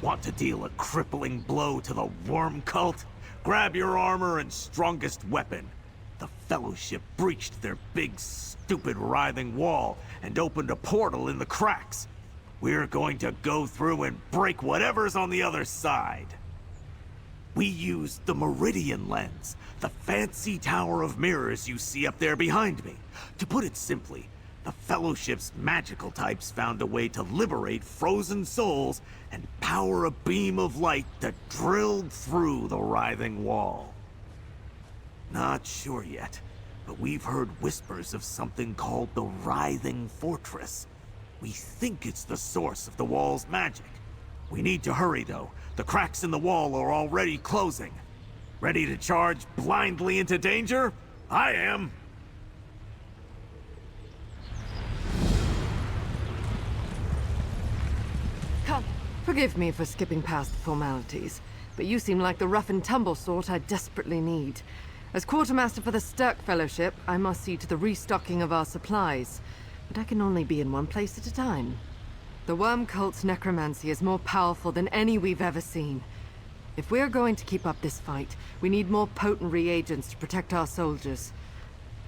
Want to deal a crippling blow to the worm cult? Grab your armor and strongest weapon. The Fellowship breached their big, stupid, writhing wall and opened a portal in the cracks. We're going to go through and break whatever's on the other side. We used the Meridian Lens, the fancy tower of mirrors you see up there behind me. To put it simply, the Fellowship's magical types found a way to liberate frozen souls and power a beam of light that drilled through the writhing wall. Not sure yet, but we've heard whispers of something called the Writhing Fortress. We think it's the source of the wall's magic. We need to hurry, though. The cracks in the wall are already closing. Ready to charge blindly into danger? I am! Come, forgive me for skipping past the formalities, but you seem like the rough-and-tumble sort I desperately need. As Quartermaster for the Sturk Fellowship, I must see to the restocking of our supplies, but I can only be in one place at a time. The Worm Cult's necromancy is more powerful than any we've ever seen. If we're going to keep up this fight, we need more potent reagents to protect our soldiers.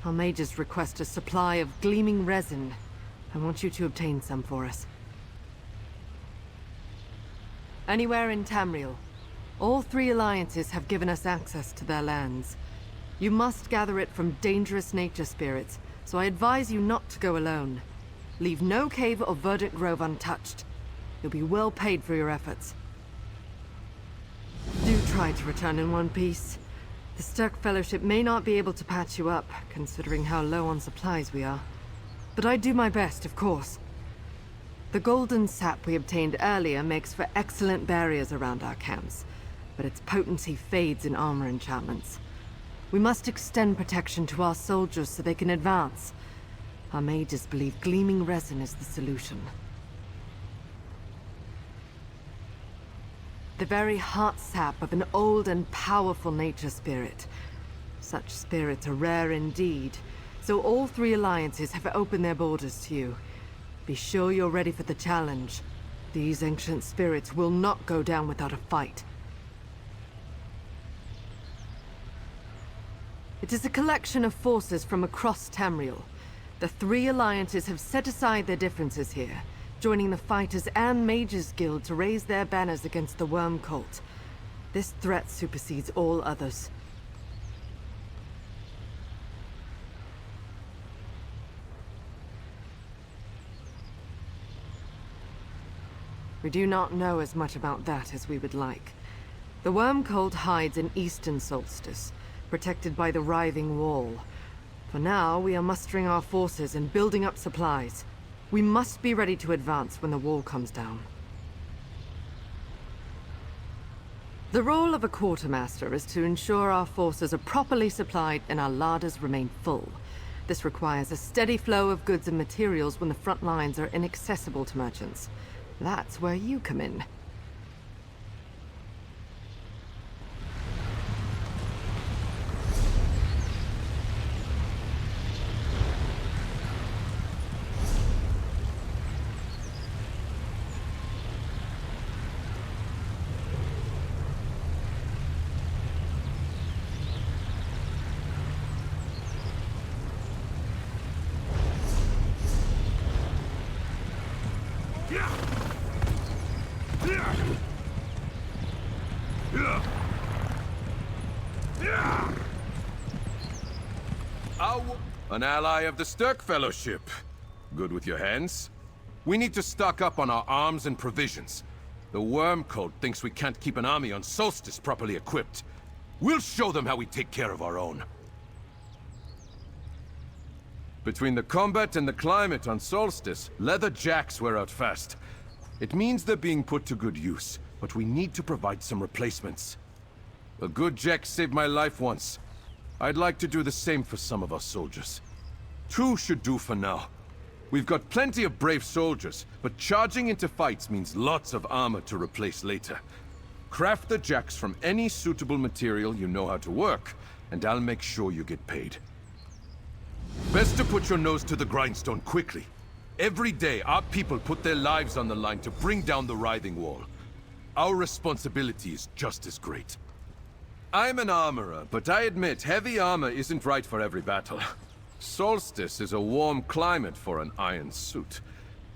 Our mages request a supply of gleaming resin. I want you to obtain some for us. Anywhere in Tamriel. All three alliances have given us access to their lands. You must gather it from dangerous nature spirits, so I advise you not to go alone. Leave no cave or verdant grove untouched. You'll be well paid for your efforts. Do try to return in one piece. The Sturk Fellowship may not be able to patch you up, considering how low on supplies we are. But I do my best, of course. The golden sap we obtained earlier makes for excellent barriers around our camps, but its potency fades in armor enchantments. We must extend protection to our soldiers so they can advance. Our mages believe gleaming resin is the solution. The very heart sap of an old and powerful nature spirit. Such spirits are rare indeed, so all three alliances have opened their borders to you. Be sure you're ready for the challenge. These ancient spirits will not go down without a fight. It is a collection of forces from across Tamriel. The three alliances have set aside their differences here, joining the Fighters and Mages Guild to raise their banners against the Worm Cult. This threat supersedes all others. We do not know as much about that as we would like. The Worm Cult hides in Eastern Solstice, protected by the writhing wall. For now, we are mustering our forces and building up supplies. We must be ready to advance when the wall comes down. The role of a quartermaster is to ensure our forces are properly supplied and our larders remain full. This requires a steady flow of goods and materials when the front lines are inaccessible to merchants. That's where you come in. An ally of the Sturk Fellowship. Good with your hands? We need to stock up on our arms and provisions. The Worm Cult thinks we can't keep an army on Solstice properly equipped. We'll show them how we take care of our own. Between the combat and the climate on Solstice, leather jacks wear out fast. It means they're being put to good use, but we need to provide some replacements. A good jack saved my life once. I'd like to do the same for some of our soldiers. 2 should do for now. We've got plenty of brave soldiers, but charging into fights means lots of armor to replace later. Craft the jacks from any suitable material you know how to work, and I'll make sure you get paid. Best to put your nose to the grindstone quickly. Every day, our people put their lives on the line to bring down the writhing wall. Our responsibility is just as great. I'm an armorer, but I admit heavy armor isn't right for every battle. Solstice is a warm climate for an iron suit,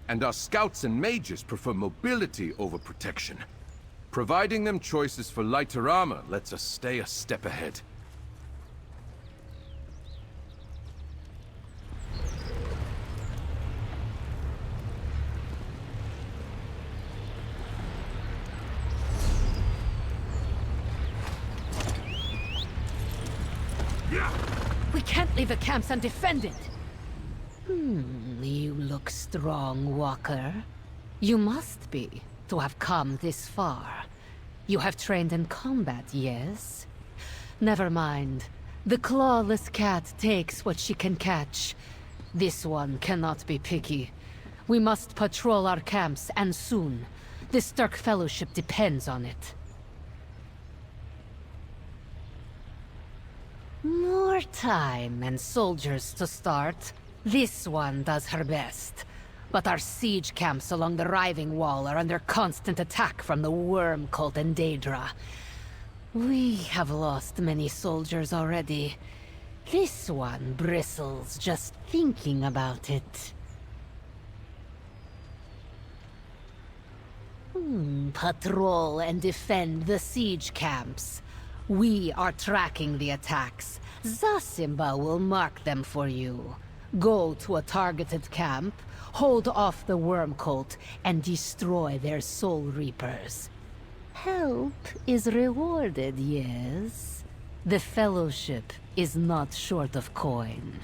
and our scouts and mages prefer mobility over protection. Providing them choices for lighter armor lets us stay a step ahead. We can't leave the camps undefended! You look strong, Walker. You must be, to have come this far. You have trained in combat, yes? Never mind. The clawless cat takes what she can catch. This one cannot be picky. We must patrol our camps, and soon. The Stark Fellowship depends on it. More time and soldiers to start. This one does her best. But our siege camps along the Writhing Wall are under constant attack from the Worm Cult and Daedra. We have lost many soldiers already. This one bristles just thinking about it. Patrol and defend the siege camps. We are tracking the attacks. Zasimba will mark them for you. Go to a targeted camp, hold off the Worm Cult, and destroy their Soul Reapers. Help is rewarded, yes? The Fellowship is not short of coin.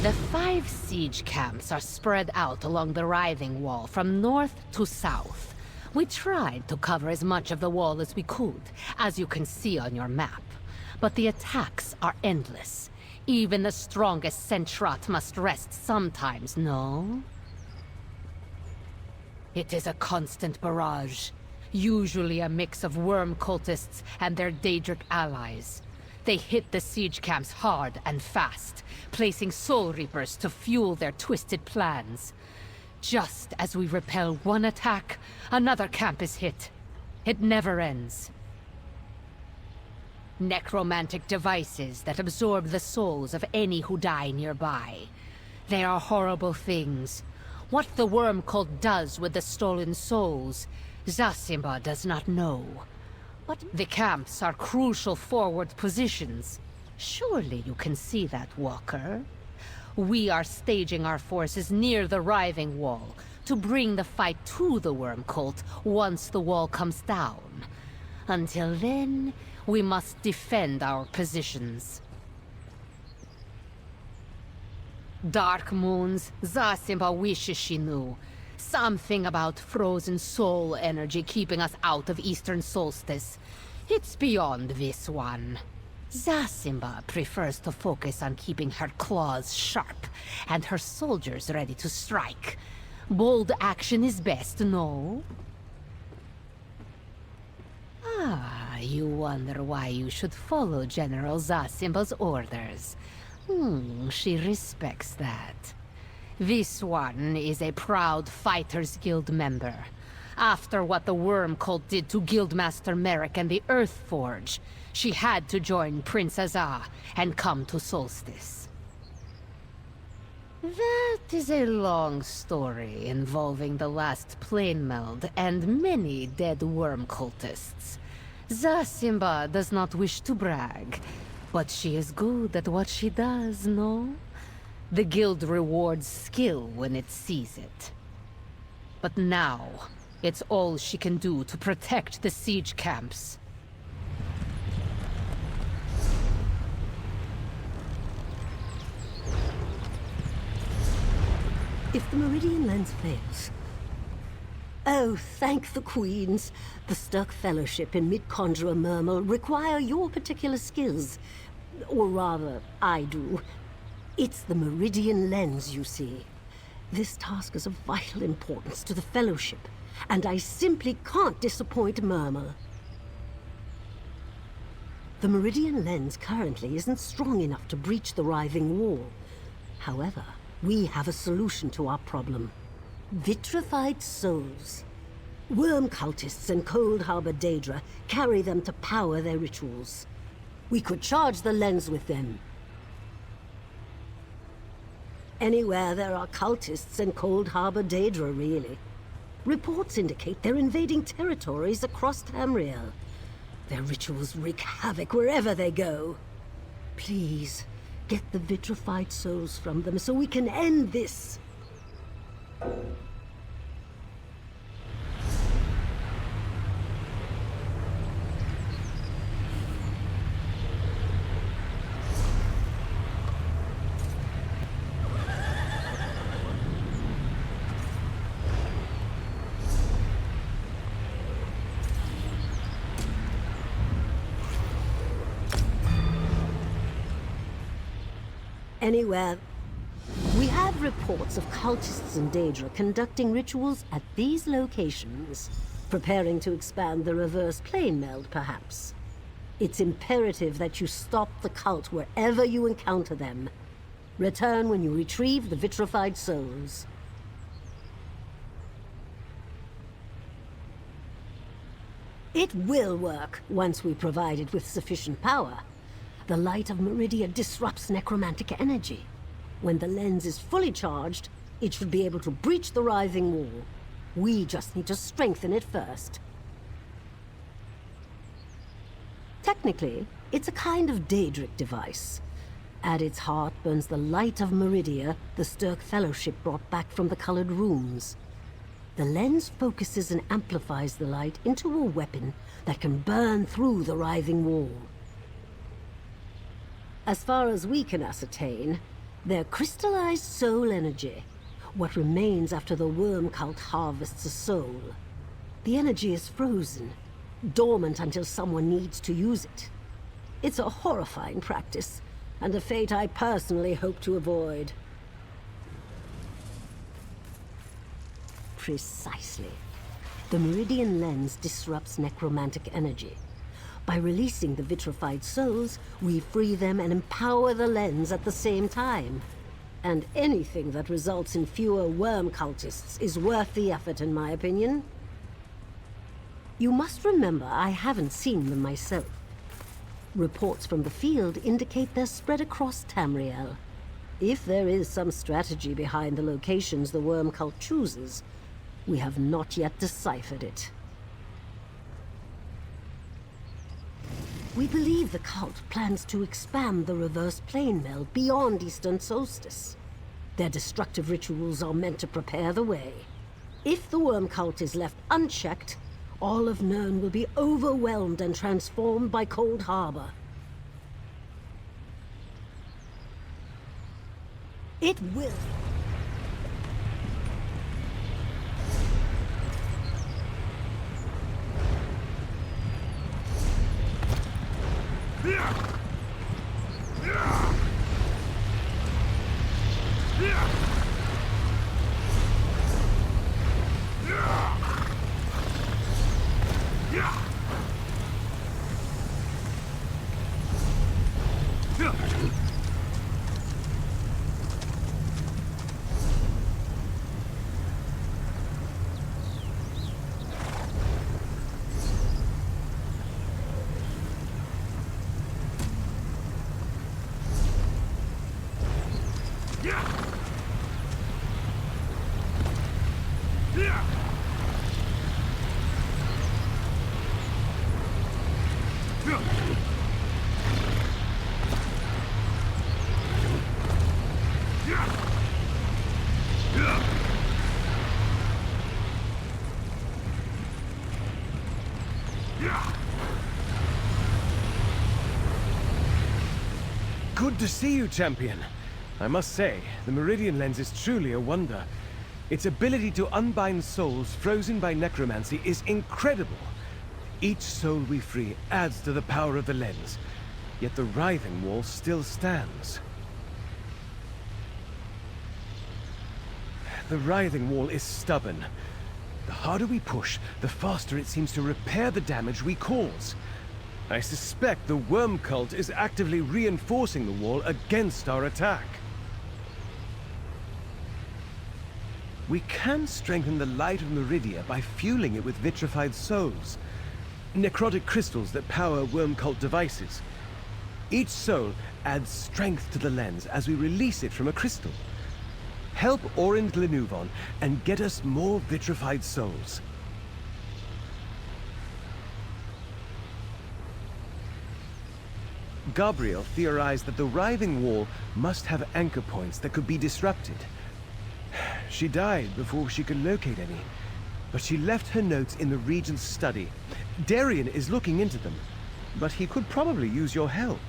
The 5 siege camps are spread out along the Writhing Wall from north to south. We tried to cover as much of the wall as we could, as you can see on your map. But the attacks are endless. Even the strongest Sentrat must rest sometimes, no? It is a constant barrage. Usually a mix of worm cultists and their Daedric allies. They hit the siege camps hard and fast, placing Soul Reapers to fuel their twisted plans. Just as we repel one attack, another camp is hit. It never ends. Necromantic devices that absorb the souls of any who die nearby. They are horrible things. What the Worm Cult does with the stolen souls, Zasimba does not know. But the camps are crucial forward positions. Surely you can see that, Walker. We are staging our forces near the Writhing Wall to bring the fight to the Worm Cult once the wall comes down. Until then, we must defend our positions. Dark moons, Zasimba wishes she knew. Something about frozen soul energy keeping us out of Eastern Solstice. It's beyond this one. Zasimba prefers to focus on keeping her claws sharp and her soldiers ready to strike. Bold action is best, no? You wonder why you should follow General Zasimba's orders. She respects that. This one is a proud Fighters Guild member. After what the Worm Cult did to Guildmaster Merrick and the Earth Forge, she had to join Prince Azar and come to Solstice. That is a long story involving the last plane meld and many dead worm cultists. Zasimba does not wish to brag, but she is good at what she does, no? The guild rewards skill when it sees it. But now, it's all she can do to protect the siege camps. If the Meridian lens fails... Oh, thank the Queens. The Sturk Fellowship and Mid-Conjurer Murmur require your particular skills. Or rather, I do. It's the Meridian lens, you see. This task is of vital importance to the Fellowship, and I simply can't disappoint Murmur. The Meridian lens currently isn't strong enough to breach the writhing wall. However, we have a solution to our problem. Vitrified souls. Worm cultists and Cold Harbor Daedra carry them to power their rituals. We could charge the lens with them. Anywhere there are cultists and Cold Harbor Daedra, really. Reports indicate they're invading territories across Tamriel. Their rituals wreak havoc wherever they go. Please, get the vitrified souls from them so we can end this. Anywhere. We have reports of cultists and Daedra conducting rituals at these locations, preparing to expand the reverse plane meld, perhaps. It's imperative that you stop the cult wherever you encounter them. Return when you retrieve the vitrified souls. It will work once we provide it with sufficient power. The light of Meridia disrupts necromantic energy. When the lens is fully charged, it should be able to breach the writhing wall. We just need to strengthen it first. Technically, it's a kind of Daedric device. At its heart burns the light of Meridia the Sturk Fellowship brought back from the colored rooms. The lens focuses and amplifies the light into a weapon that can burn through the writhing wall. As far as we can ascertain, they're crystallized soul energy, what remains after the worm cult harvests a soul. The energy is frozen, dormant until someone needs to use it. It's a horrifying practice, and a fate I personally hope to avoid. Precisely. The Meridian lens disrupts necromantic energy. By releasing the vitrified souls, we free them and empower the lens at the same time. And anything that results in fewer worm cultists is worth the effort, in my opinion. You must remember I haven't seen them myself. Reports from the field indicate they're spread across Tamriel. If there is some strategy behind the locations the worm cult chooses, we have not yet deciphered it. We believe the cult plans to expand the reverse plane meld beyond Eastern Solstice. Their destructive rituals are meant to prepare the way. If the worm cult is left unchecked, all of Nirn will be overwhelmed and transformed by Cold Harbor. It will. to see you, champion. I must say, the Meridian Lens is truly a wonder. Its ability to unbind souls frozen by necromancy is incredible. Each soul we free adds to the power of the lens, yet the writhing wall still stands. The writhing wall is stubborn. The harder we push, the faster it seems to repair the damage we cause. I suspect the worm cult is actively reinforcing the wall against our attack. We can strengthen the light of Meridia by fueling it with vitrified souls, necrotic crystals that power worm cult devices. Each soul adds strength to the lens as we release it from a crystal. Help Orin Glenuvon and get us more vitrified souls. Gabriel theorized that the writhing wall must have anchor points that could be disrupted. She died before she could locate any, but she left her notes in the Regent's study. Darien is looking into them, but he could probably use your help.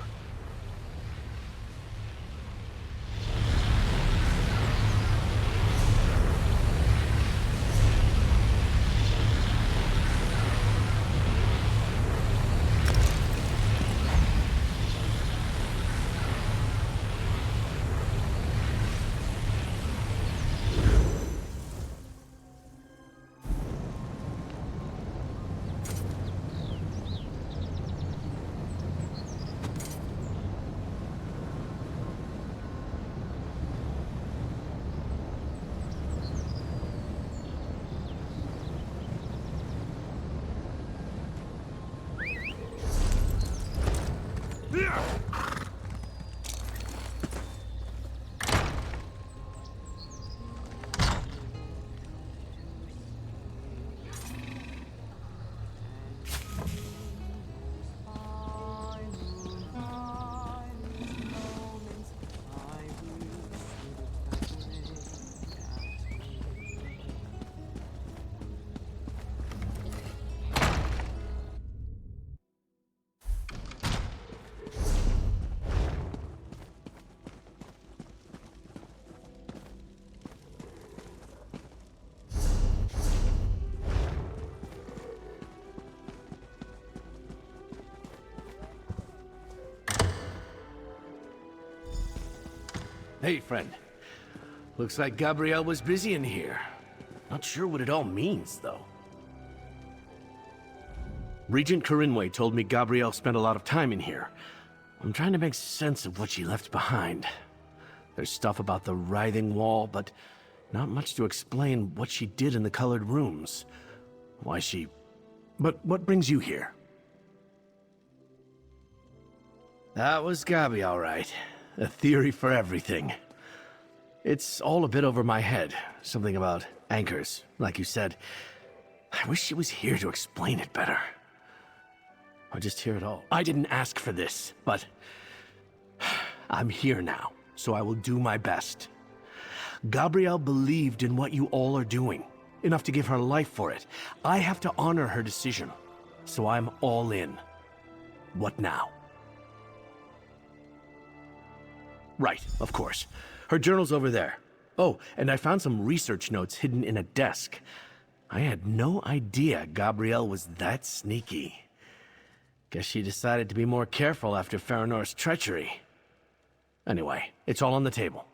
Hey, friend. Looks like Gabrielle was busy in here. Not sure what it all means, though. Regent Corinway told me Gabrielle spent a lot of time in here. I'm trying to make sense of what she left behind. There's stuff about the writhing wall, but not much to explain what she did in the colored rooms. Why she... But what brings you here? That was Gabi, all right. A theory for everything. It's all a bit over my head. Something about anchors, like you said. I wish she was here to explain it better. Or just hear it all. I didn't ask for this, but I'm here now, so I will do my best. Gabrielle believed in what you all are doing, enough to give her life for it. I have to honor her decision, so I'm all in. What now? Right, of course. Her journal's over there. Oh, and I found some research notes hidden in a desk. I had no idea Gabrielle was that sneaky. Guess she decided to be more careful after Faranor's treachery. Anyway, it's all on the table.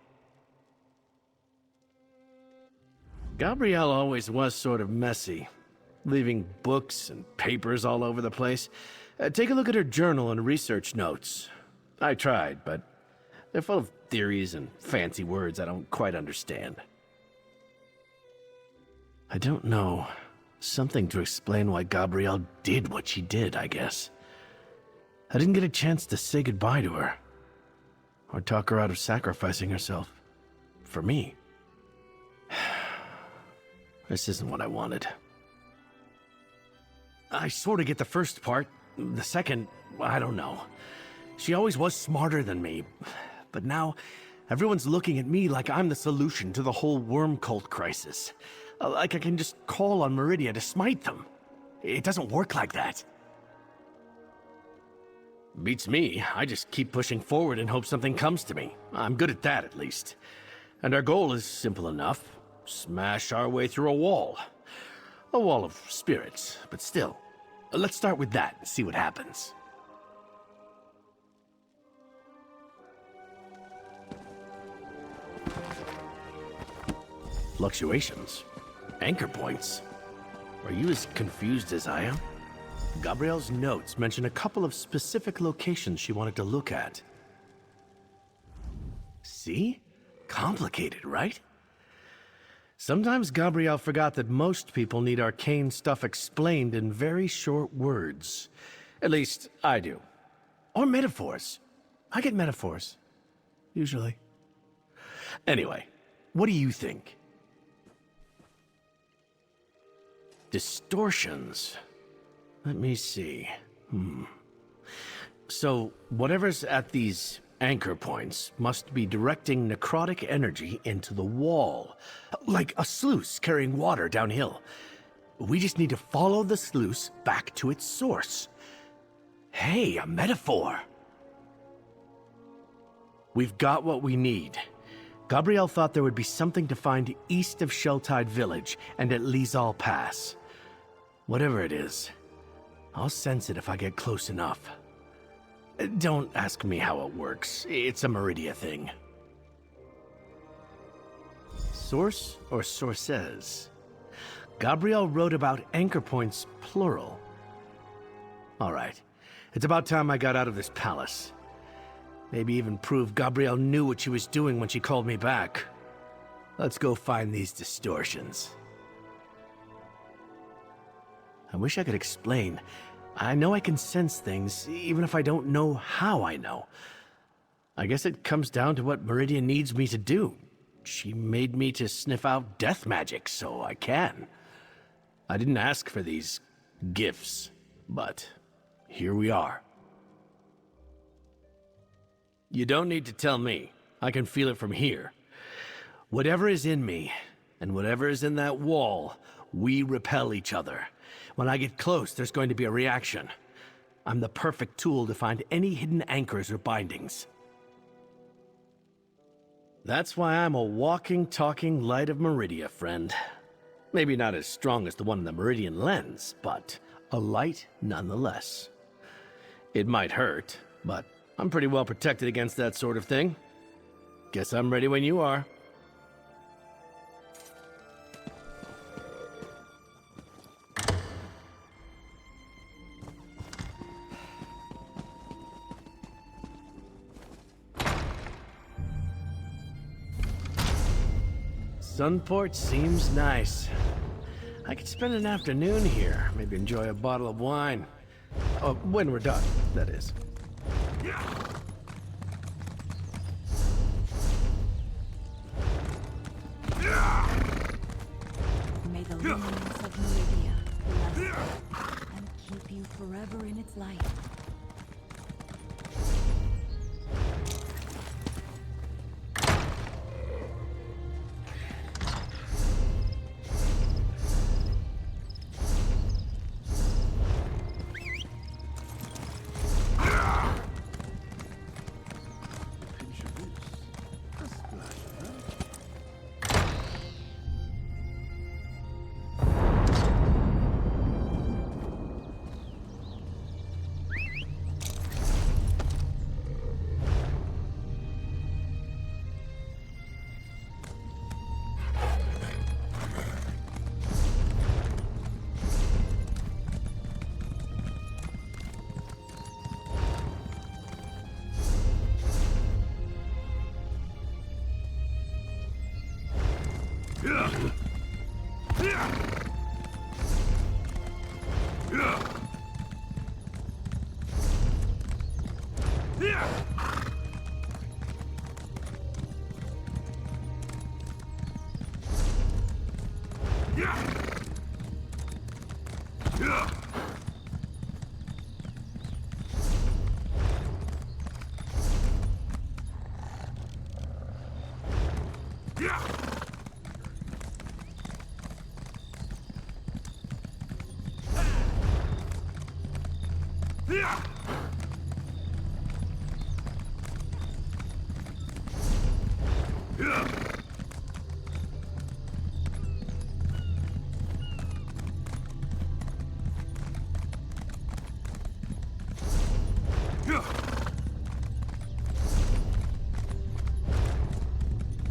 Gabrielle always was sort of messy, leaving books and papers all over the place. Take a look at her journal and research notes. I tried, but they're full of theories and fancy words I don't quite understand. I don't know. Something to explain why Gabrielle did what she did, I guess. I didn't get a chance to say goodbye to her, or talk her out of sacrificing herself. For me. This isn't what I wanted. I sort of get the first part. The second, I don't know. She always was smarter than me. But now, everyone's looking at me like I'm the solution to the whole worm cult crisis. Like I can just call on Meridia to smite them. It doesn't work like that. Beats me. I just keep pushing forward and hope something comes to me. I'm good at that, at least. And our goal is simple enough. Smash our way through a wall. A wall of spirits, but still. Let's start with that and see what happens. Fluctuations? Anchor points? Are you as confused as I am? Gabrielle's notes mention a couple of specific locations she wanted to look at. See? Complicated, right? Sometimes Gabrielle forgot that most people need arcane stuff explained in very short words. At least, I do. Or metaphors. I get metaphors. Usually. Anyway, what do you think? Distortions. Let me see. So, whatever's at these anchor points must be directing necrotic energy into the wall. Like a sluice carrying water downhill. We just need to follow the sluice back to its source. Hey, a metaphor! We've got what we need. Gabrielle thought there would be something to find east of Sheltide Village and at Lizal Pass. Whatever it is, I'll sense it if I get close enough. Don't ask me how it works. It's a Meridia thing. Source or sources? Gabrielle wrote about anchor points, plural. All right. It's about time I got out of this palace. Maybe even prove Gabrielle knew what she was doing when she called me back. Let's go find these distortions. I wish I could explain. I know I can sense things, even if I don't know how I know. I guess it comes down to what Meridia needs me to do. She made me to sniff out death magic, so I can. I didn't ask for these gifts, but here we are. You don't need to tell me. I can feel it from here. Whatever is in me, and whatever is in that wall, we repel each other. When I get close, there's going to be a reaction. I'm the perfect tool to find any hidden anchors or bindings. That's why I'm a walking, talking light of Meridia, friend. Maybe not as strong as the one in the Meridian lens, but a light nonetheless. It might hurt, but I'm pretty well protected against that sort of thing. Guess I'm ready when you are. Sunport seems nice. I could spend an afternoon here, maybe enjoy a bottle of wine. Oh, when we're done, that is. May the luminance of Meridia bless you and keep you forever in its light.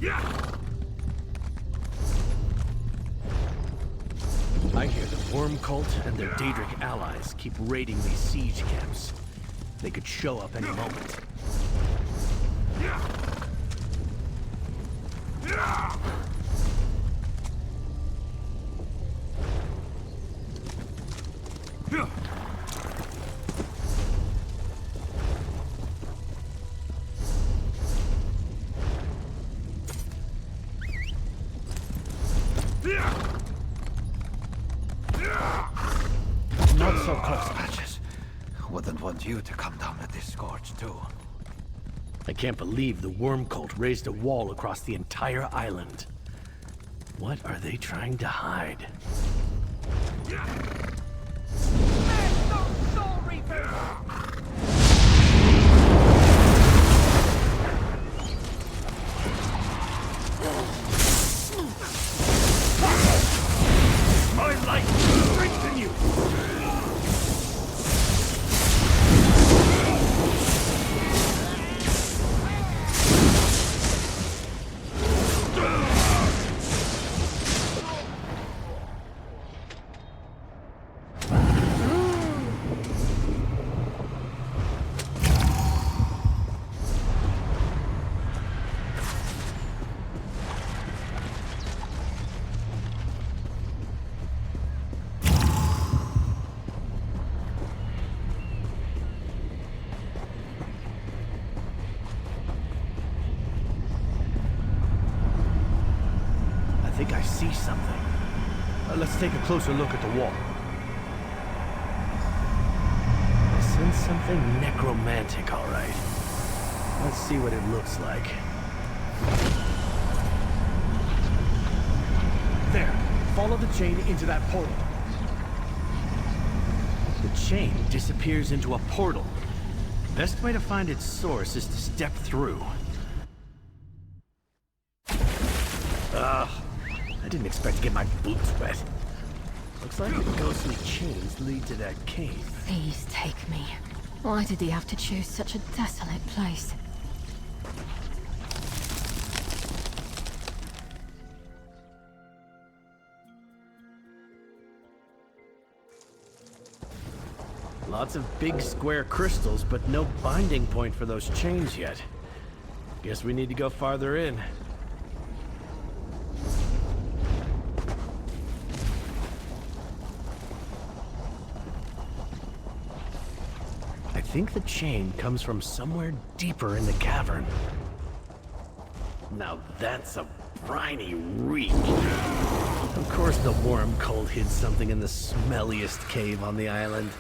I hear the Worm Cult and their Daedric allies keep raiding these siege camps. They could show up any moment. Not so close, Patches. Wouldn't want you to come down with this scourge, too. I can't believe the Worm Cult raised a wall across the entire island. What are they trying to hide? My light will strengthen you! I think I see something. Let's take a closer look at the wall. I sense something necromantic, all right. Let's see what it looks like. There. Follow the chain into that portal. The chain disappears into a portal. Best way to find its source is to step through. I didn't expect to get my boots wet. Looks like the ghostly chains lead to that cave. Please take me. Why did he have to choose such a desolate place? Lots of big square crystals, but no binding point for those chains yet. Guess we need to go farther in. I think the chain comes from somewhere deeper in the cavern. Now that's a briny reek. Of course the Worm Cult hid something in the smelliest cave on the island.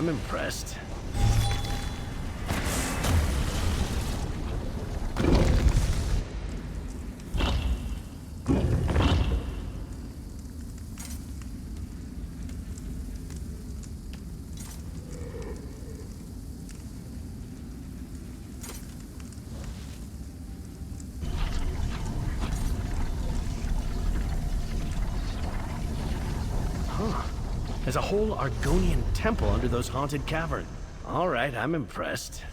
I'm impressed. There's a whole Argonian temple under those haunted caverns. All right, I'm impressed.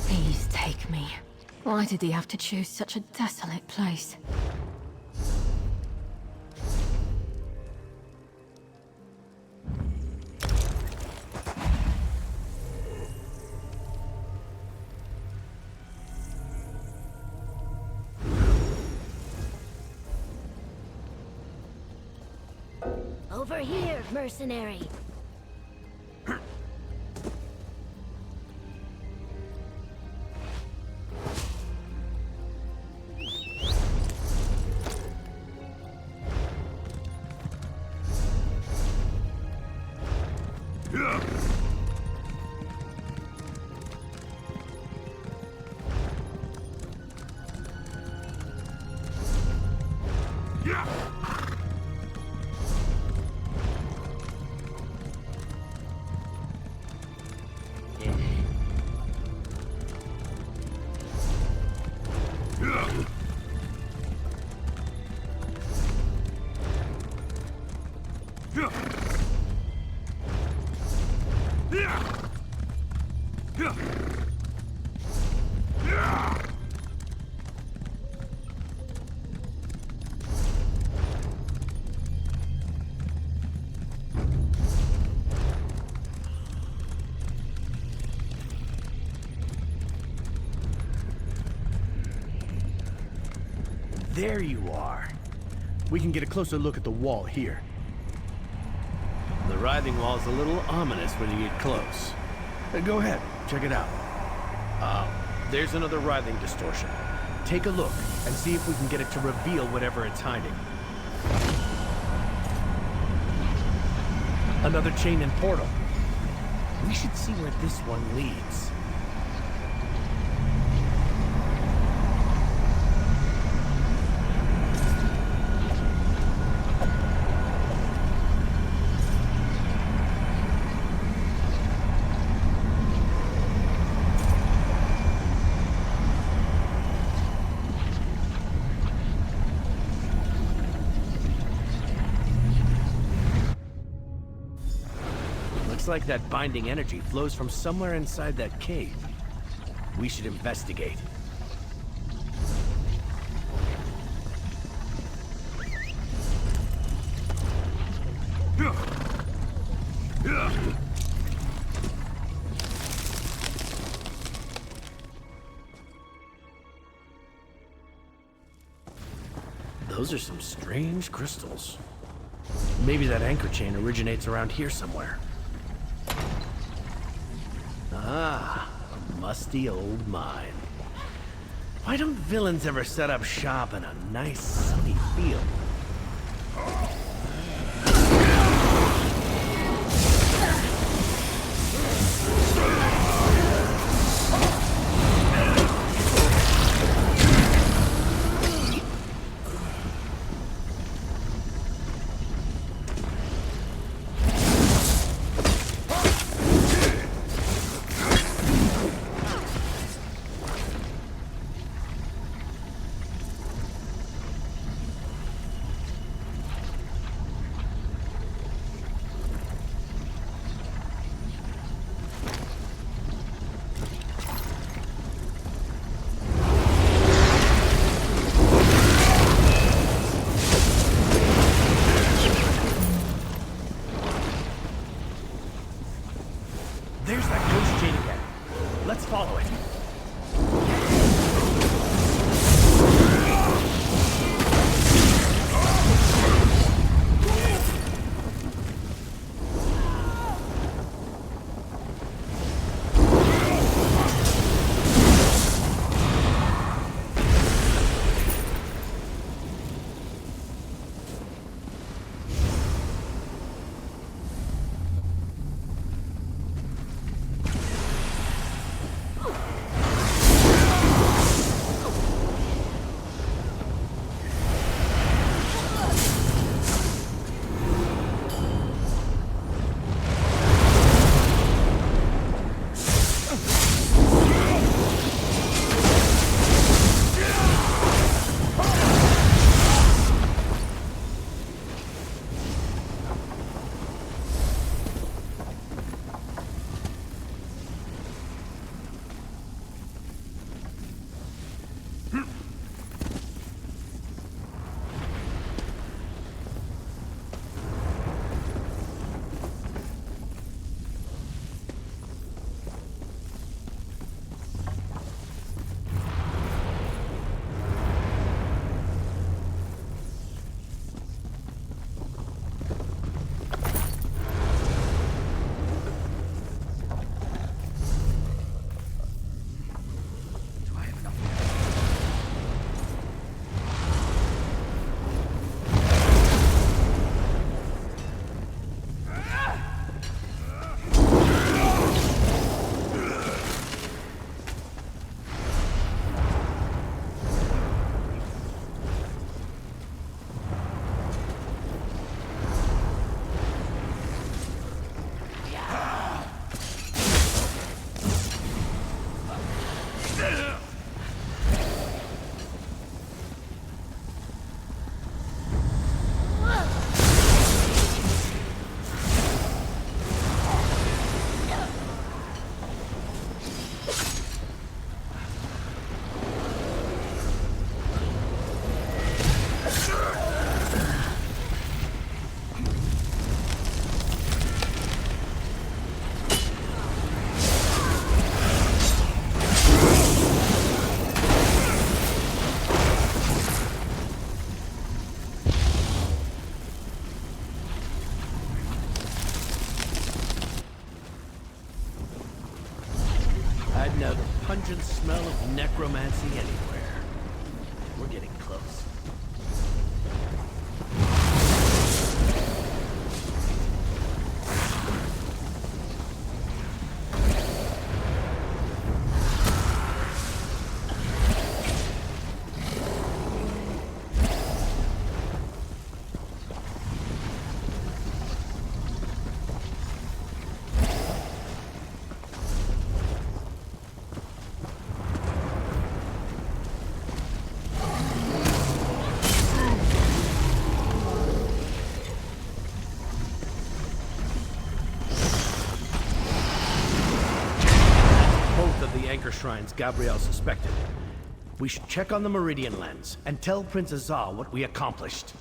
Please take me. Why did he have to choose such a desolate place? Over here, mercenary. There you are. We can get a closer look at the wall here. The writhing wall's a little ominous when you get close. Go ahead, check it out. There's another writhing distortion. Take a look and see if we can get it to reveal whatever it's hiding. Another chain and portal. We should see where this one leads. Looks like that binding energy flows from somewhere inside that cave. We should investigate. Those are some strange crystals. Maybe that anchor chain originates around here somewhere. Ah, a musty old mine. Why don't villains ever set up shop in a nice sunny field? I'd know the pungent smell of necromancy anywhere. We're getting close. Anchor shrines Gabrielle suspected. We should check on the Meridian lens and tell Prince Azar what we accomplished.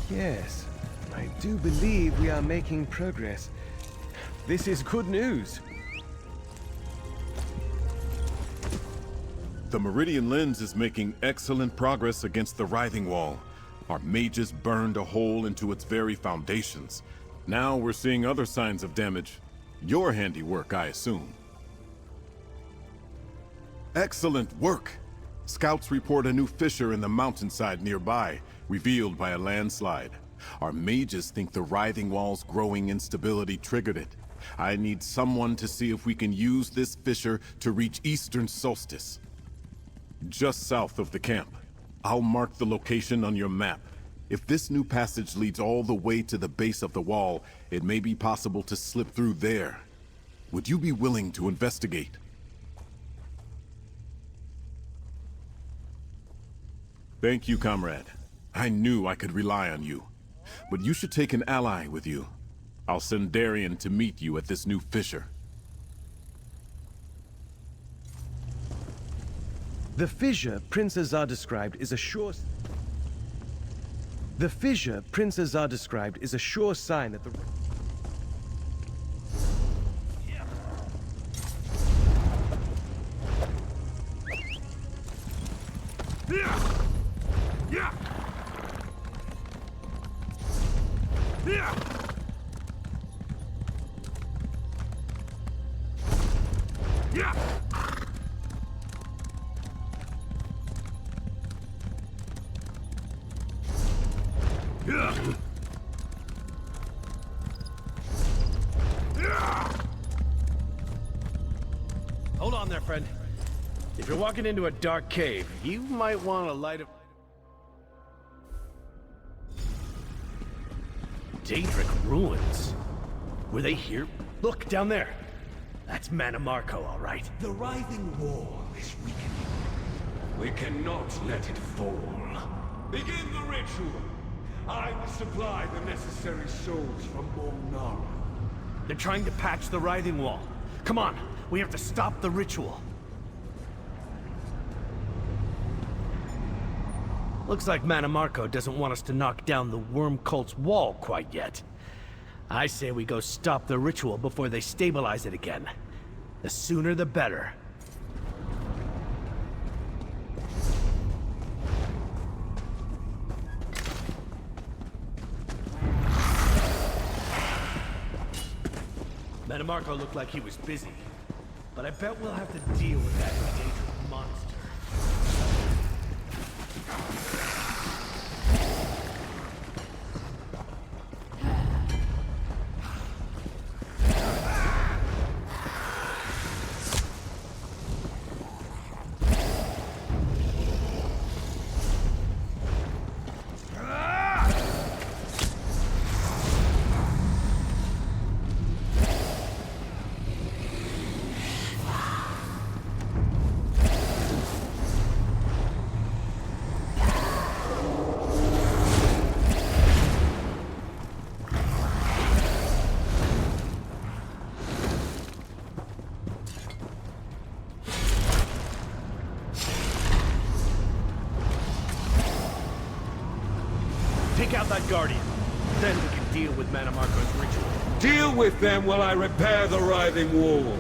Yes, I do believe we are making progress. This is good news. The Meridian Lens is making excellent progress against the Writhing Wall. Our mages burned a hole into its very foundations. Now we're seeing other signs of damage. Your handiwork, I assume. Excellent work! Scouts report a new fissure in the mountainside nearby, revealed by a landslide. Our mages think the Writhing Wall's growing instability triggered it. I need someone to see if we can use this fissure to reach Eastern Solstice. Just south of the camp. I'll mark the location on your map. If this new passage leads all the way to the base of the wall, it may be possible to slip through there. Would you be willing to investigate? Thank you, comrade. I knew I could rely on you. But you should take an ally with you. I'll send Darian to meet you at this new fissure. The fissure Prince Azar described is a sure... The fissure Prince Azar described is a sure sign that the... Hold on there, friend. If you're walking into a dark cave, you might want to light a... Daedric ruins? Were they here? Look, down there. That's Mana Marco, all right. The Writhing Wall is weakening. We cannot let it fall. Begin the ritual. I will supply the necessary souls from Molnara. They're trying to patch the writhing wall. Come on, we have to stop the ritual. Looks like Manamarco doesn't want us to knock down the Worm Cult's wall quite yet. I say we go stop the ritual before they stabilize it again. The sooner the better. Manamarco looked like he was busy, but I bet we'll have to deal with that dangerous monster. Take out that Guardian. Then we can deal with Manamarco's ritual. Deal with them while I repair the writhing wall.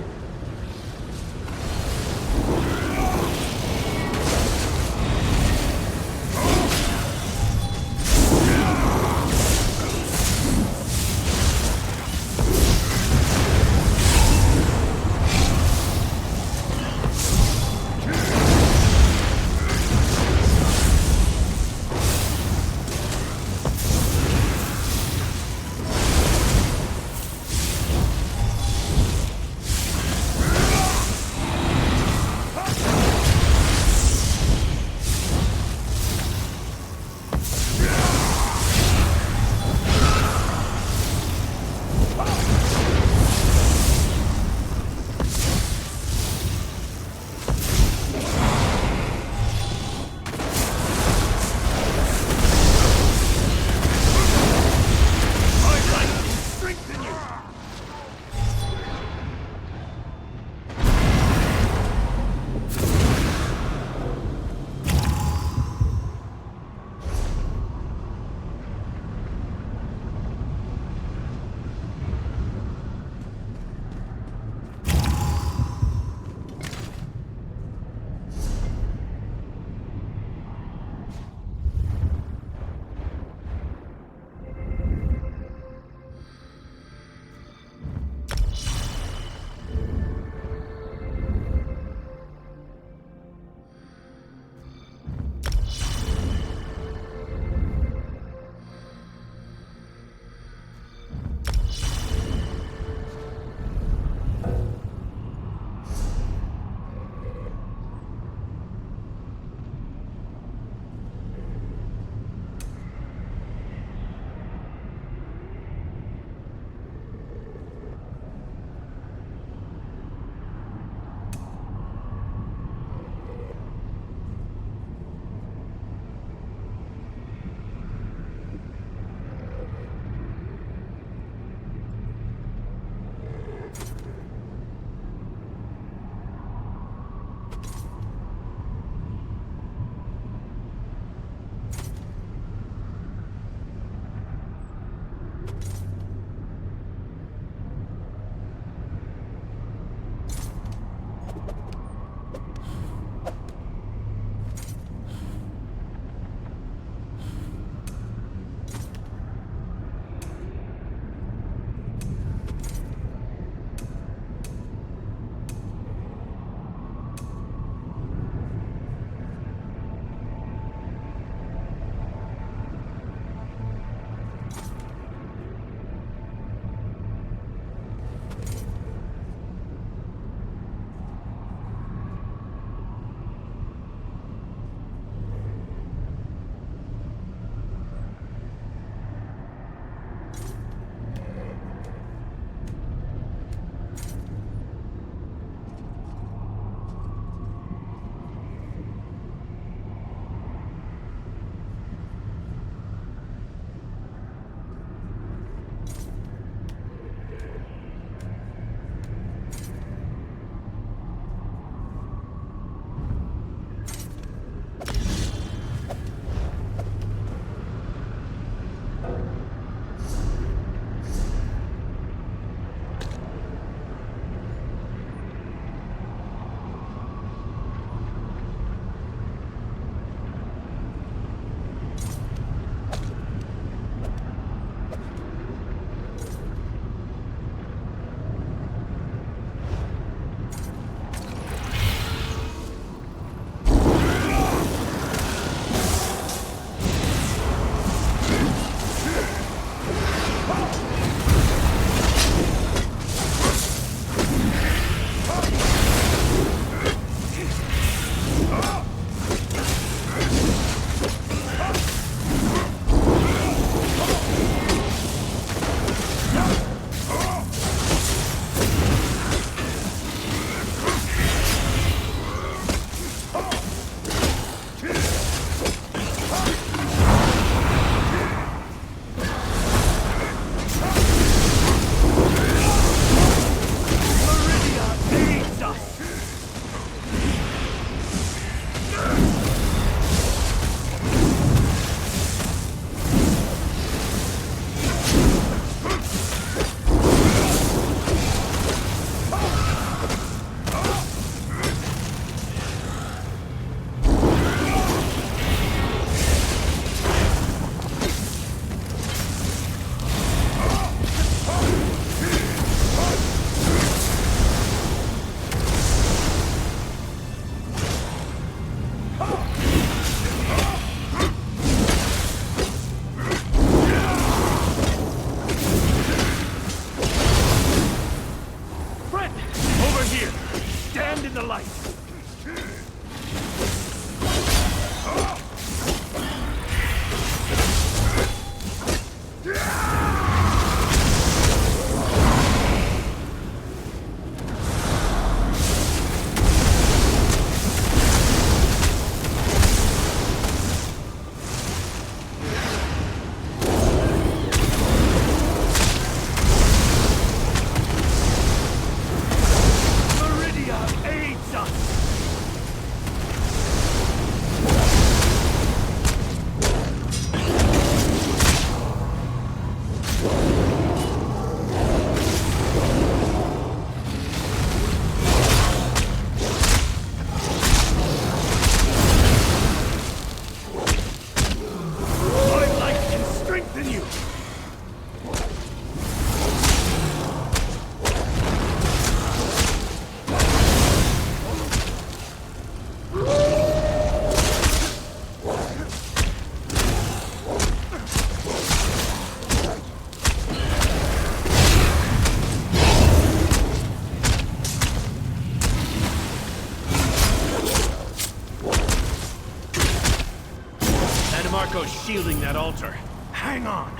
Marco's shielding that altar. Hang on.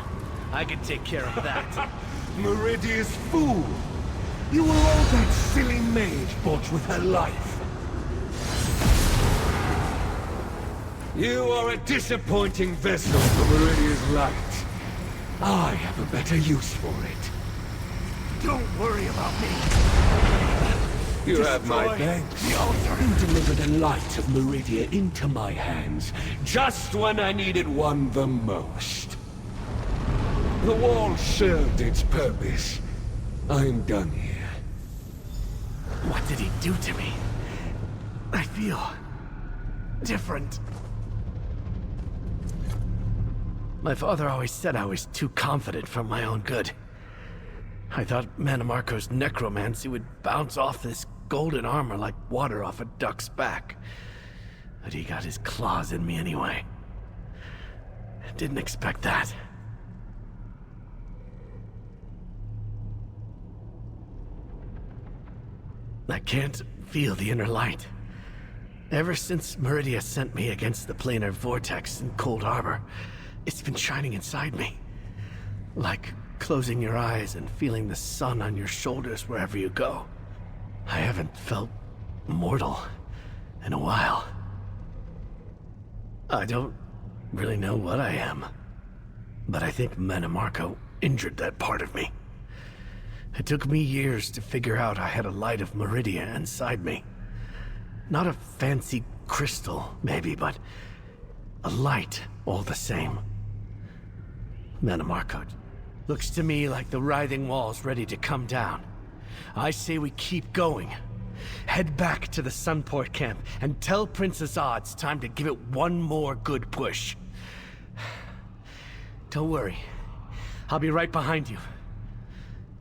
I can take care of that. Meridia's fool! You were all that silly mage bought with her life. You are a disappointing vessel for Meridia's light. I have a better use for it. Don't worry about me. You have my thanks. The altar. You delivered a light of Meridia into my hands, just when I needed one the most. The wall served its purpose. I'm done here. What did he do to me? I feel different. My father always said I was too confident for my own good. I thought Mannimarco's necromancy would bounce off this golden armor like water off a duck's back. But he got his claws in me anyway. Didn't expect that. I can't feel the inner light. Ever since Meridia sent me against the planar vortex in Cold Harbor, it's been shining inside me. Like closing your eyes and feeling the sun on your shoulders wherever you go. I haven't felt mortal in a while. I don't really know what I am, but I think Mannimarco injured that part of me. It took me years to figure out I had a light of Meridia inside me. Not a fancy crystal, maybe, but a light all the same. Mannimarco looks to me like the writhing wall's ready to come down. I say we keep going. Head back to the Sunport camp and tell Prince Azad it's time to give it one more good push. Don't worry. I'll be right behind you.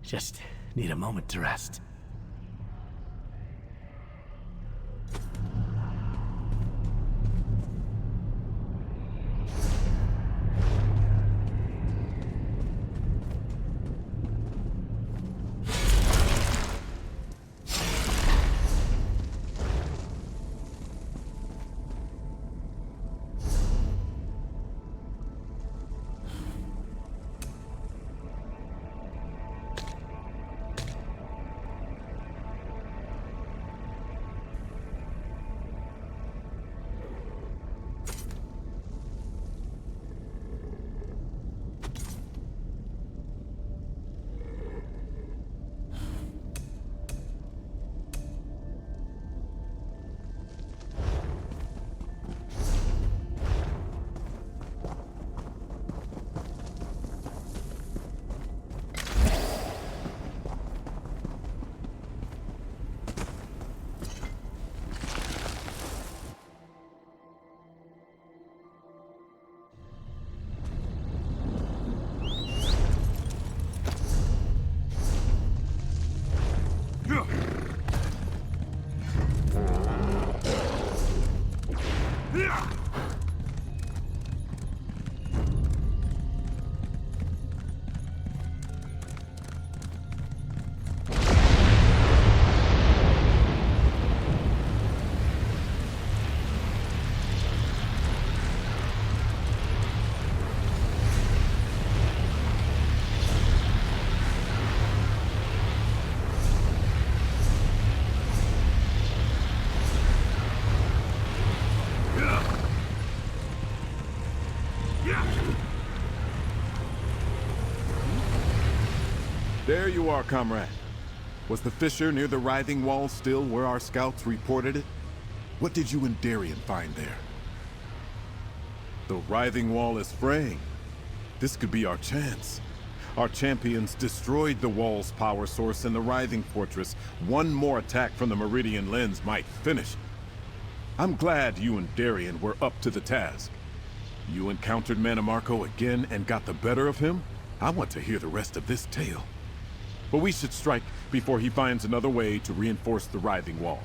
Just need a moment to rest. There you are, comrade. Was the fissure near the writhing wall still where our scouts reported it? What did you and Darien find there? The writhing wall is fraying. This could be our chance. Our champions destroyed the wall's power source in the writhing fortress. One more attack from the Meridian lens might finish it. I'm glad you and Darien were up to the task. You encountered Mannimarco again and got the better of him? I want to hear the rest of this tale. But we should strike before he finds another way to reinforce the writhing wall.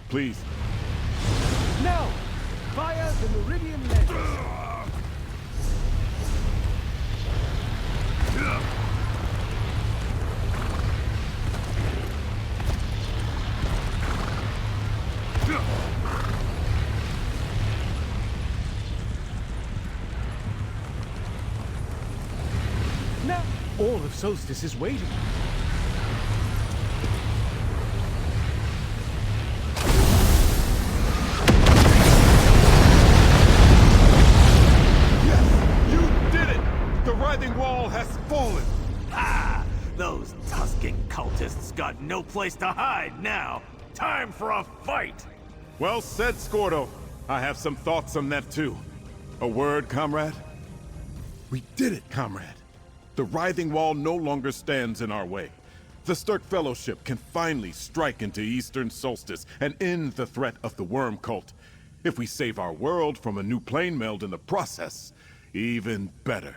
Please. Now! Via the Meridian lens! all of Solstice is waiting. Yes! You did it! The writhing wall has fallen! Ah! Those Tusken cultists got no place to hide now! Time for a fight! Well said, Scordo. I have some thoughts on that too. A word, comrade? We did it, comrade. The writhing wall no longer stands in our way. The Sturk Fellowship can finally strike into Eastern Solstice and end the threat of the worm cult. If we save our world from a new plane meld in the process, even better.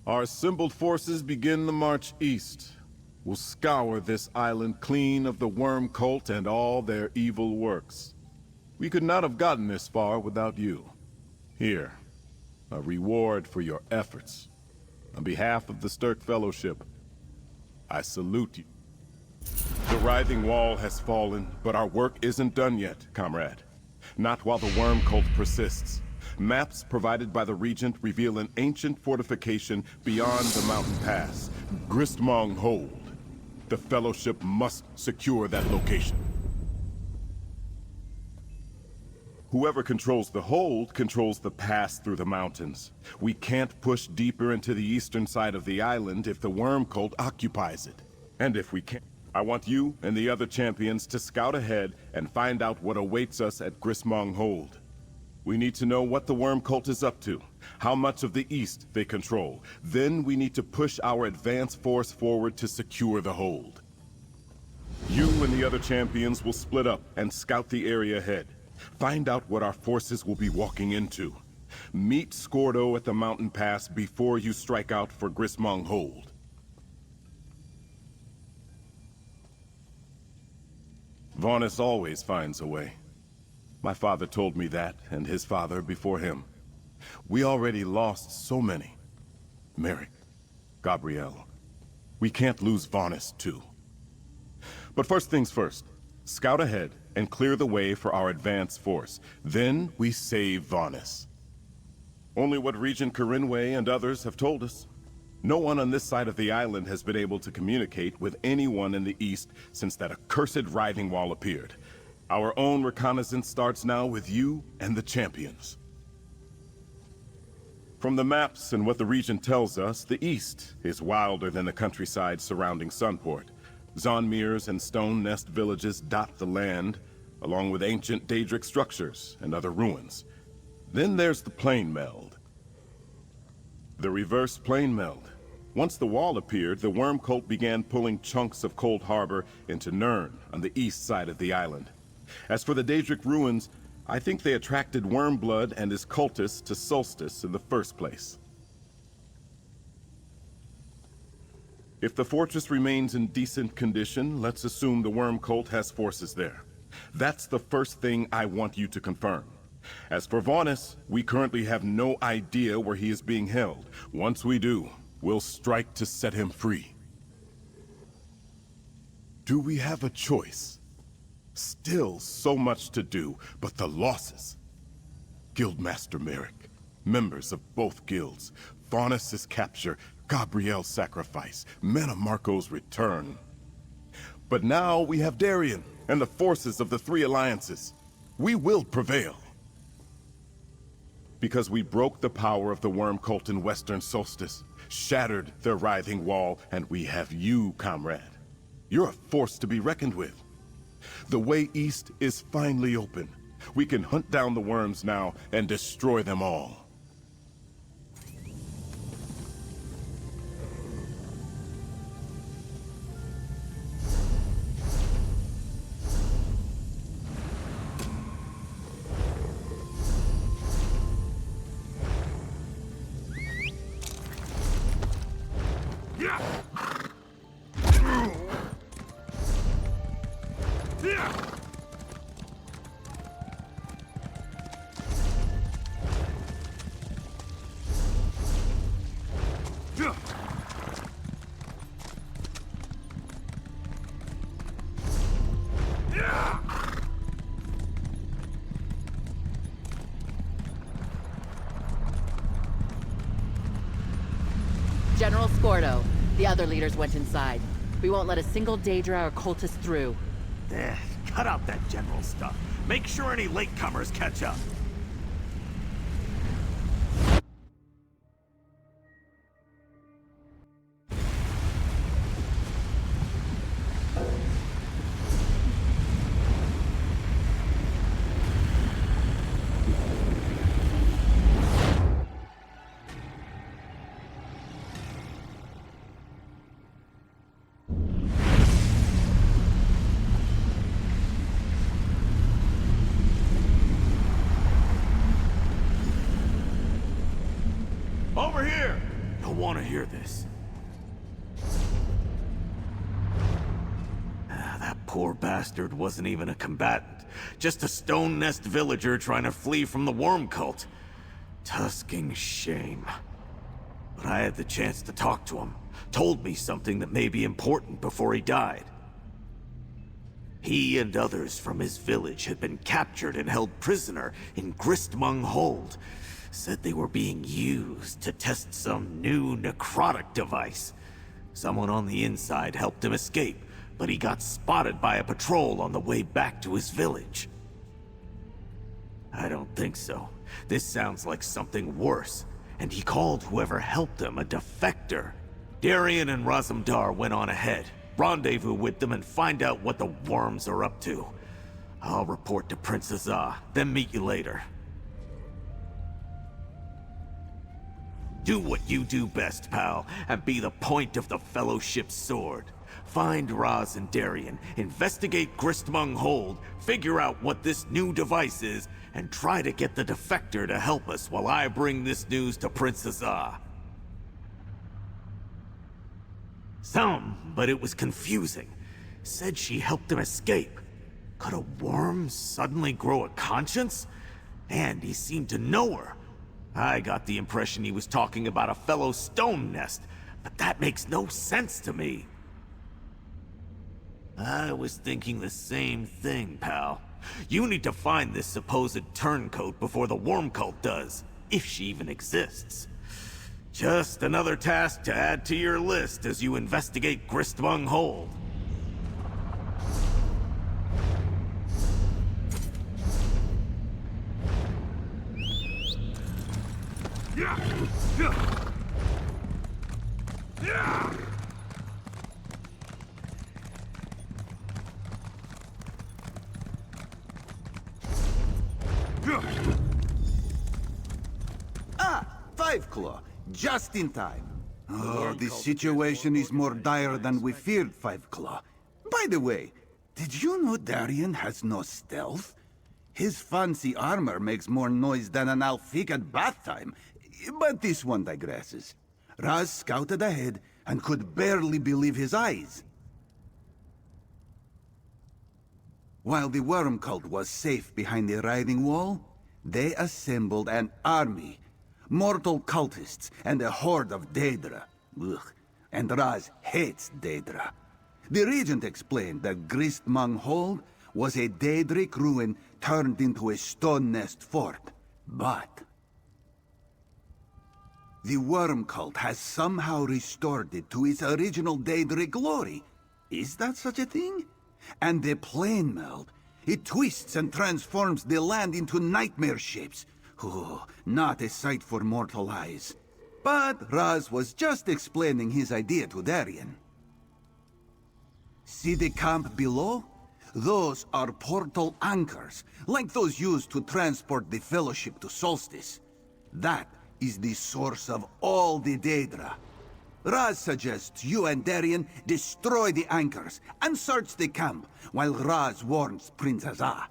Our assembled forces begin the march east. We'll scour this island clean of the worm cult and all their evil works. We could not have gotten this far without you. Here, a reward for your efforts. On behalf of the Sturk Fellowship, I salute you. The writhing wall has fallen, but our work isn't done yet, comrade. Not while the worm cult persists. Maps provided by the Regent reveal an ancient fortification beyond the mountain pass, Gristmong Hold. The Fellowship must secure that location. Whoever controls the hold controls the pass through the mountains. We can't push deeper into the eastern side of the island if the worm cult occupies it. And if we can't, I want you and the other champions to scout ahead and find out what awaits us at Gristmong Hold. We need to know what the worm cult is up to, how much of the east they control. Then we need to push our advance force forward to secure the hold. You and the other champions will split up and scout the area ahead. Find out what our forces will be walking into. Meet Scordo at the mountain pass before you strike out for Gristmong Hold. Varnus always finds a way. My father told me that, and his father before him. We already lost so many. Merrick, Gabrielle. We can't lose Varnus, too. But first things first. Scout ahead and clear the way for our advance force. Then we save Varnus. Only what Regent Corinway and others have told us. No one on this side of the island has been able to communicate with anyone in the east since that accursed writhing wall appeared. Our own reconnaissance starts now with you and the champions. From the maps and what the Regent tells us, the east is wilder than the countryside surrounding Sunport. Zonmirs and Stone Nest villages dot the land, along with ancient Daedric structures and other ruins. Then there's the plane meld. The reverse plane meld. Once the wall appeared, the worm cult began pulling chunks of Cold Harbor into Nirn on the east side of the island. As for the Daedric ruins, I think they attracted Wormblood and his cultists to Solstice in the first place. If the fortress remains in decent condition, let's assume the worm cult has forces there. That's the first thing I want you to confirm. As for Varnus, we currently have no idea where he is being held. Once we do, we'll strike to set him free. Do we have a choice? Still so much to do, but the losses. Guildmaster Merrick, members of both guilds, Varnus' capture, Gabrielle's sacrifice, Metamarco's return. But now we have Darien and the forces of the three alliances. We will prevail. Because we broke the power of the worm cult in Western Solstice, shattered their writhing wall, and we have you, comrade. You're a force to be reckoned with. The way east is finally open. We can hunt down the worms now and destroy them all. General Scordo. The other leaders went inside. We won't let a single Daedra or cultist through. Cut out that general stuff. Make sure any latecomers catch up. Over here! You'll want to hear this. That poor bastard wasn't even a combatant. Just a stone nest villager trying to flee from the worm cult. Tusking shame. But I had the chance to talk to him. Told me something that may be important before he died. He and others from his village had been captured and held prisoner in Gristmung Hold. Said they were being used to test some new necrotic device. Someone on the inside helped him escape, but he got spotted by a patrol on the way back to his village. I don't think so. This sounds like something worse, and he called whoever helped him a defector. Darien and Razumdar went on ahead, rendezvous with them and find out what the worms are up to. I'll report to Prince Azah, then meet you later. Do what you do best, pal, and be the point of the Fellowship's sword. Find Raz and Darien, investigate Gristmung Hold, figure out what this new device is, and try to get the defector to help us while I bring this news to Prince Azah. But it was confusing. Said she helped him escape. Could a worm suddenly grow a conscience? And he seemed to know her. I got the impression he was talking about a fellow stone nest, but that makes no sense to me. I was thinking the same thing, pal. You need to find this supposed turncoat before the worm cult does, if she even exists. Just another task to add to your list as you investigate Gristmung Hold. Five Claw, just in time. Oh, this situation is more dire than we feared, Five Claw. By the way, did you know Darien has no stealth? His fancy armor makes more noise than an Alfiq at bath time. But this one digresses. Raz scouted ahead and could barely believe his eyes. While the worm cult was safe behind the riding wall, they assembled an army. Mortal cultists and a horde of Daedra. Ugh. And Raz hates Daedra. The regent explained that Gristmung Hold was a Daedric ruin turned into a stone nest fort. But the worm cult has somehow restored it to its original Daedric glory. Is that such a thing? And the plane meld. It twists and transforms the land into nightmare shapes. Oh, not a sight for mortal eyes. But Raz was just explaining his idea to Darien. See the camp below? Those are portal anchors, like those used to transport the Fellowship to Solstice. That is the source of all the Daedra. Raz suggests you and Darien destroy the anchors and search the camp, while Raz warns Prince Azah.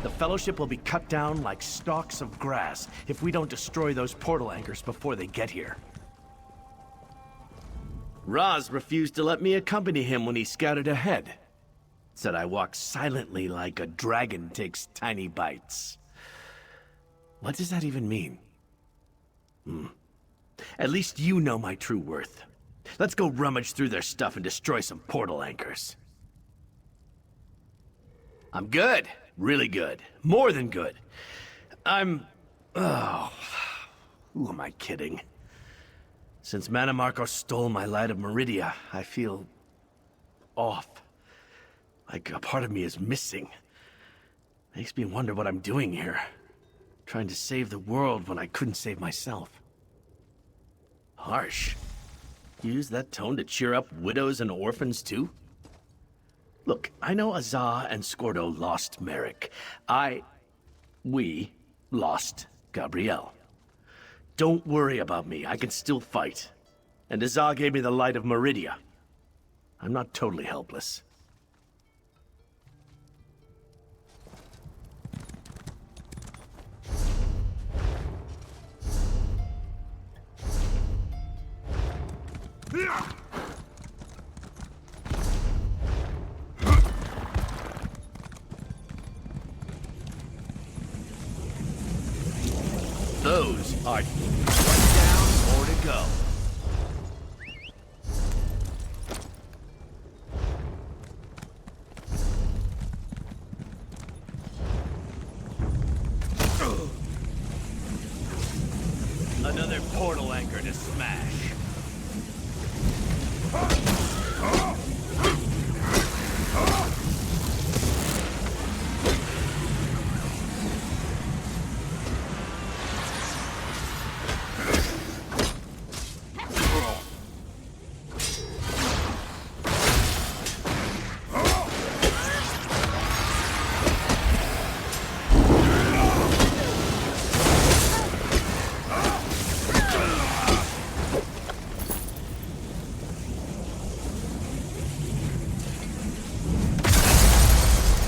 The Fellowship will be cut down like stalks of grass if we don't destroy those portal anchors before they get here. Raz refused to let me accompany him when he scouted ahead. Said I walk silently like a dragon takes tiny bites. What does that even mean? At least you know my true worth. Let's go rummage through their stuff and destroy some portal anchors. I'm good. Really good. More than good. Oh, who am I kidding? Since Mana Marco stole my Light of Meridia, I feel... off. Like a part of me is missing. Makes me wonder what I'm doing here. Trying to save the world when I couldn't save myself. Harsh. Use that tone to cheer up widows and orphans too? Look, I know Azah and Scordo lost Merrick. We lost Gabrielle. Don't worry about me, I can still fight. And Azah gave me the Light of Meridia. I'm not totally helpless. Those are one down, more to go. Another portal anchor to smash.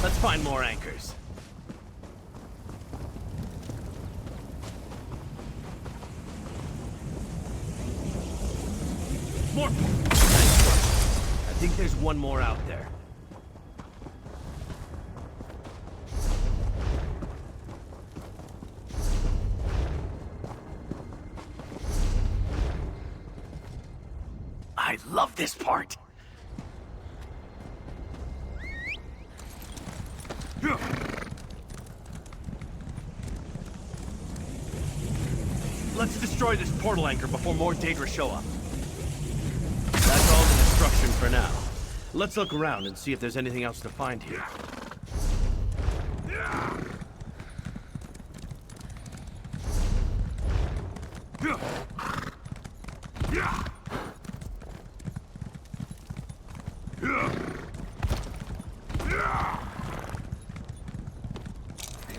Let's find more anchors. More! I think there's one more out there. I love this part. Let's destroy this portal anchor before more Daedra show up. That's all the destruction for now. Let's look around and see if there's anything else to find here. The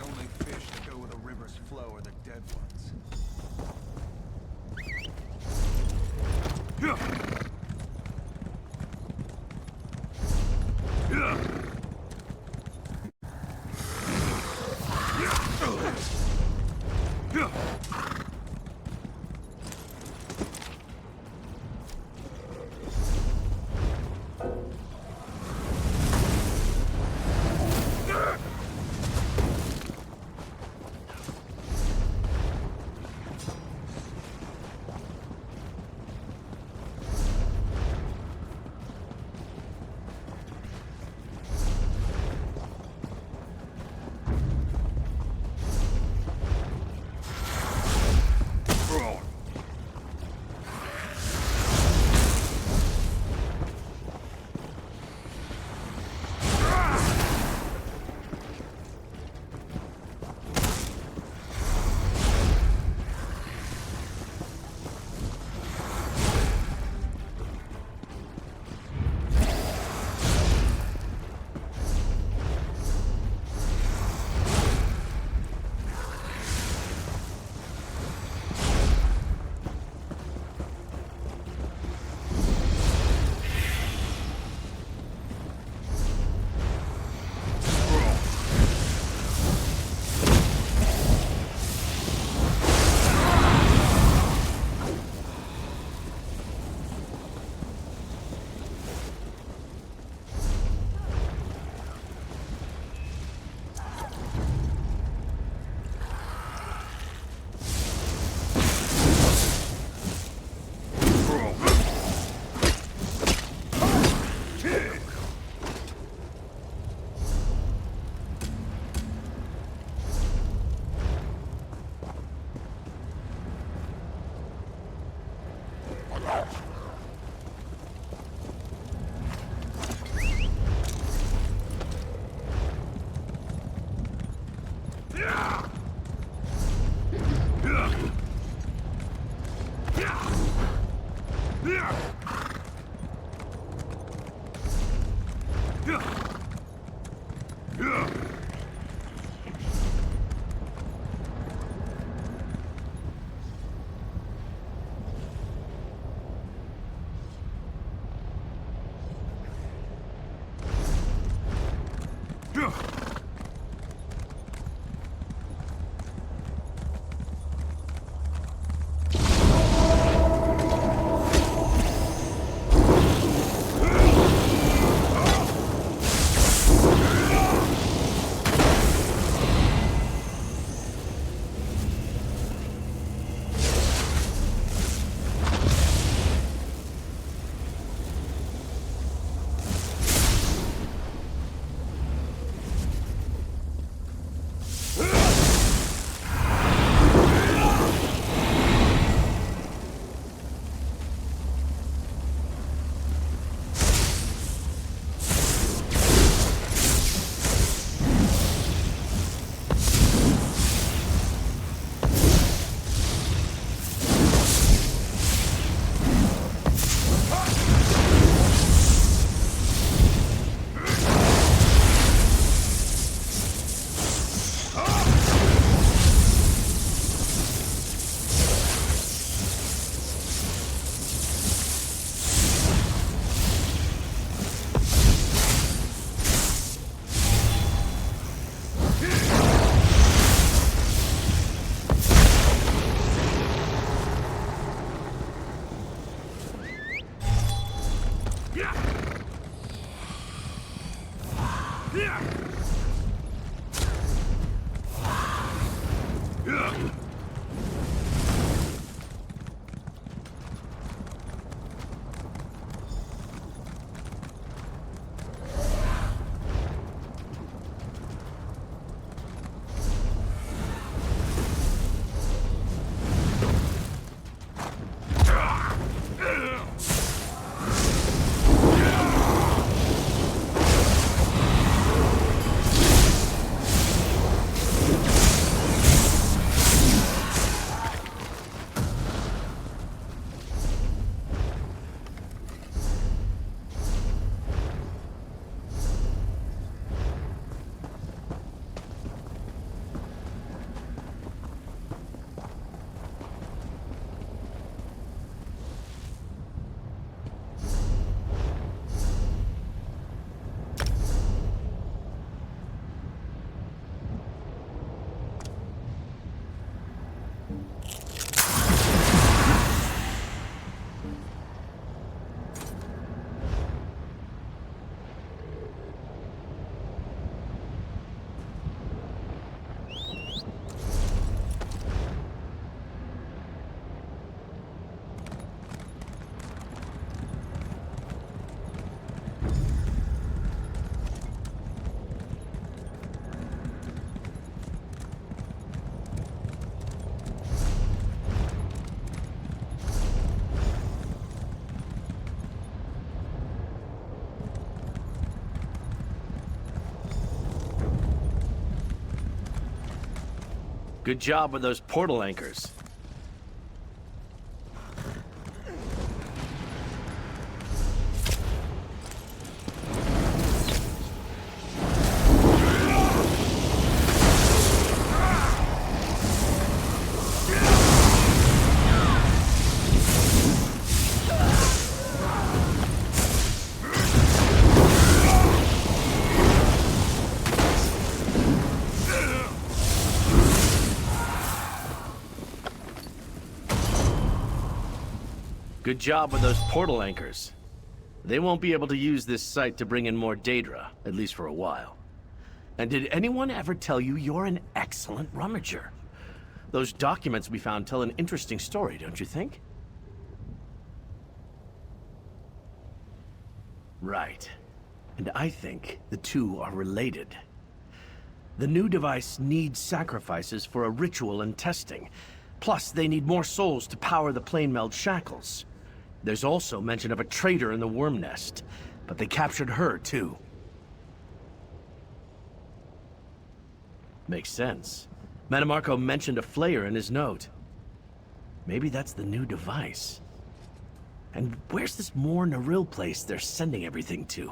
only fish that go where the rivers flow are the dead ones. Good job with those portal anchors. Good job with those portal anchors. They won't be able to use this site to bring in more Daedra, at least for a while. And did anyone ever tell you you're an excellent rummager? Those documents we found tell an interesting story, don't you think? Right. And I think the two are related. The new device needs sacrifices for a ritual and testing. Plus, they need more souls to power the plane meld shackles. There's also mention of a traitor in the worm nest, but they captured her too. Makes sense. Metamarco mentioned a flayer in his note. Maybe that's the new device. And where's this Mor Naril place they're sending everything to?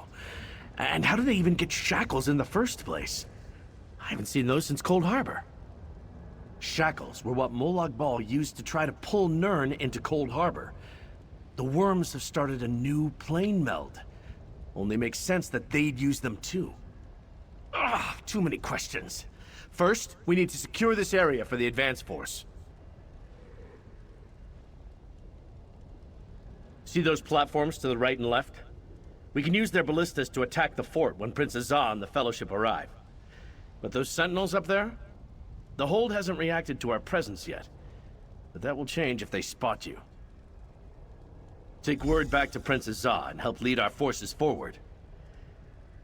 And how do they even get shackles in the first place? I haven't seen those since Cold Harbor. Shackles were what Molag Bal used to try to pull Nirn into Cold Harbor. The worms have started a new plane meld. Only makes sense that they'd use them too. Ugh, too many questions. First, we need to secure this area for the advance force. See those platforms to the right and left? We can use their ballistas to attack the fort when Prince Azah and the Fellowship arrive. But those sentinels up there? The hold hasn't reacted to our presence yet. But that will change if they spot you. Take word back to Prince Azah and help lead our forces forward.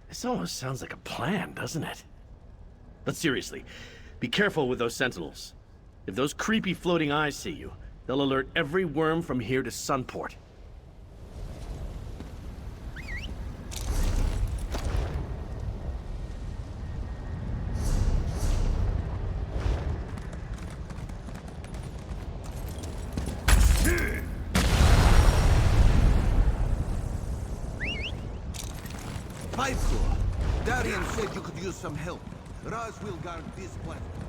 This almost sounds like a plan, doesn't it? But seriously, be careful with those sentinels. If those creepy floating eyes see you, they'll alert every worm from here to Sunport. Darian said you could use some help. Raz will guard this platform.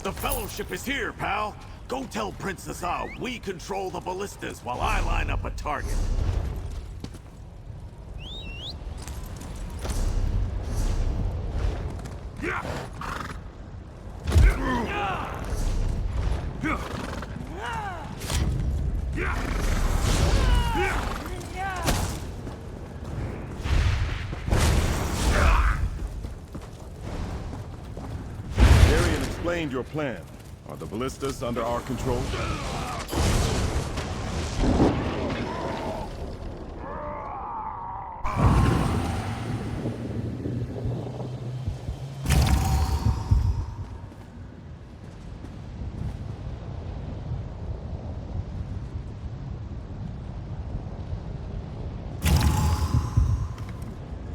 The Fellowship is here, pal. Go tell Prince Azah we control the ballistas while I line up a target. Darian explained your plan. Are the ballistas under our control?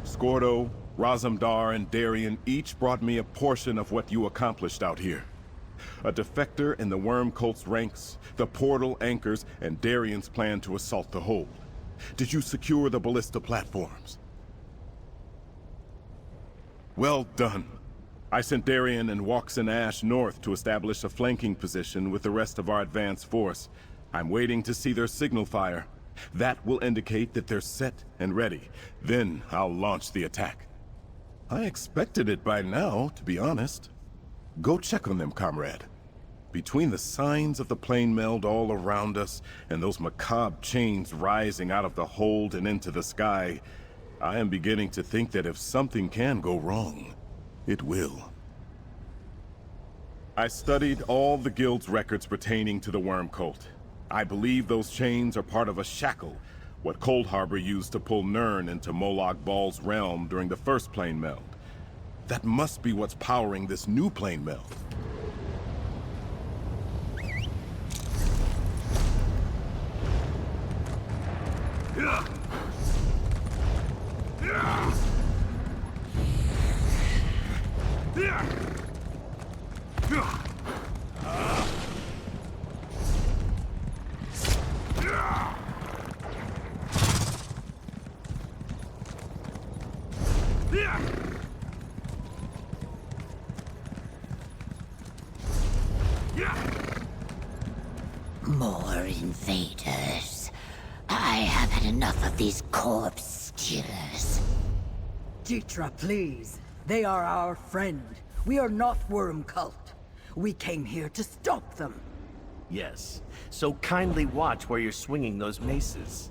Skordo, Razamdar, and Darian each brought me a portion of what you accomplished out here. A defector in the Worm Cult's ranks, the portal anchors, and Darian's plan to assault the hold. Did you secure the ballista platforms? Well done. I sent Darian and Waxen Ash north to establish a flanking position with the rest of our advance force. I'm waiting to see their signal fire. That will indicate that they're set and ready. Then I'll launch the attack. I expected it by now, to be honest. Go check on them, comrade. Between the signs of the plane meld all around us and those macabre chains rising out of the hold and into the sky, I am beginning to think that if something can go wrong, it will. I studied all the guild's records pertaining to the Worm Cult. I believe those chains are part of a shackle, what Cold Harbor used to pull Nirn into Molag Bal's realm during the first plane meld. That must be what's powering this new plane meld. More invaders. I have had enough of these corpse stealers. Getra, please. They are our friend. We are not Worm Cult. We came here to stop them. Yes, so kindly watch where you're swinging those maces.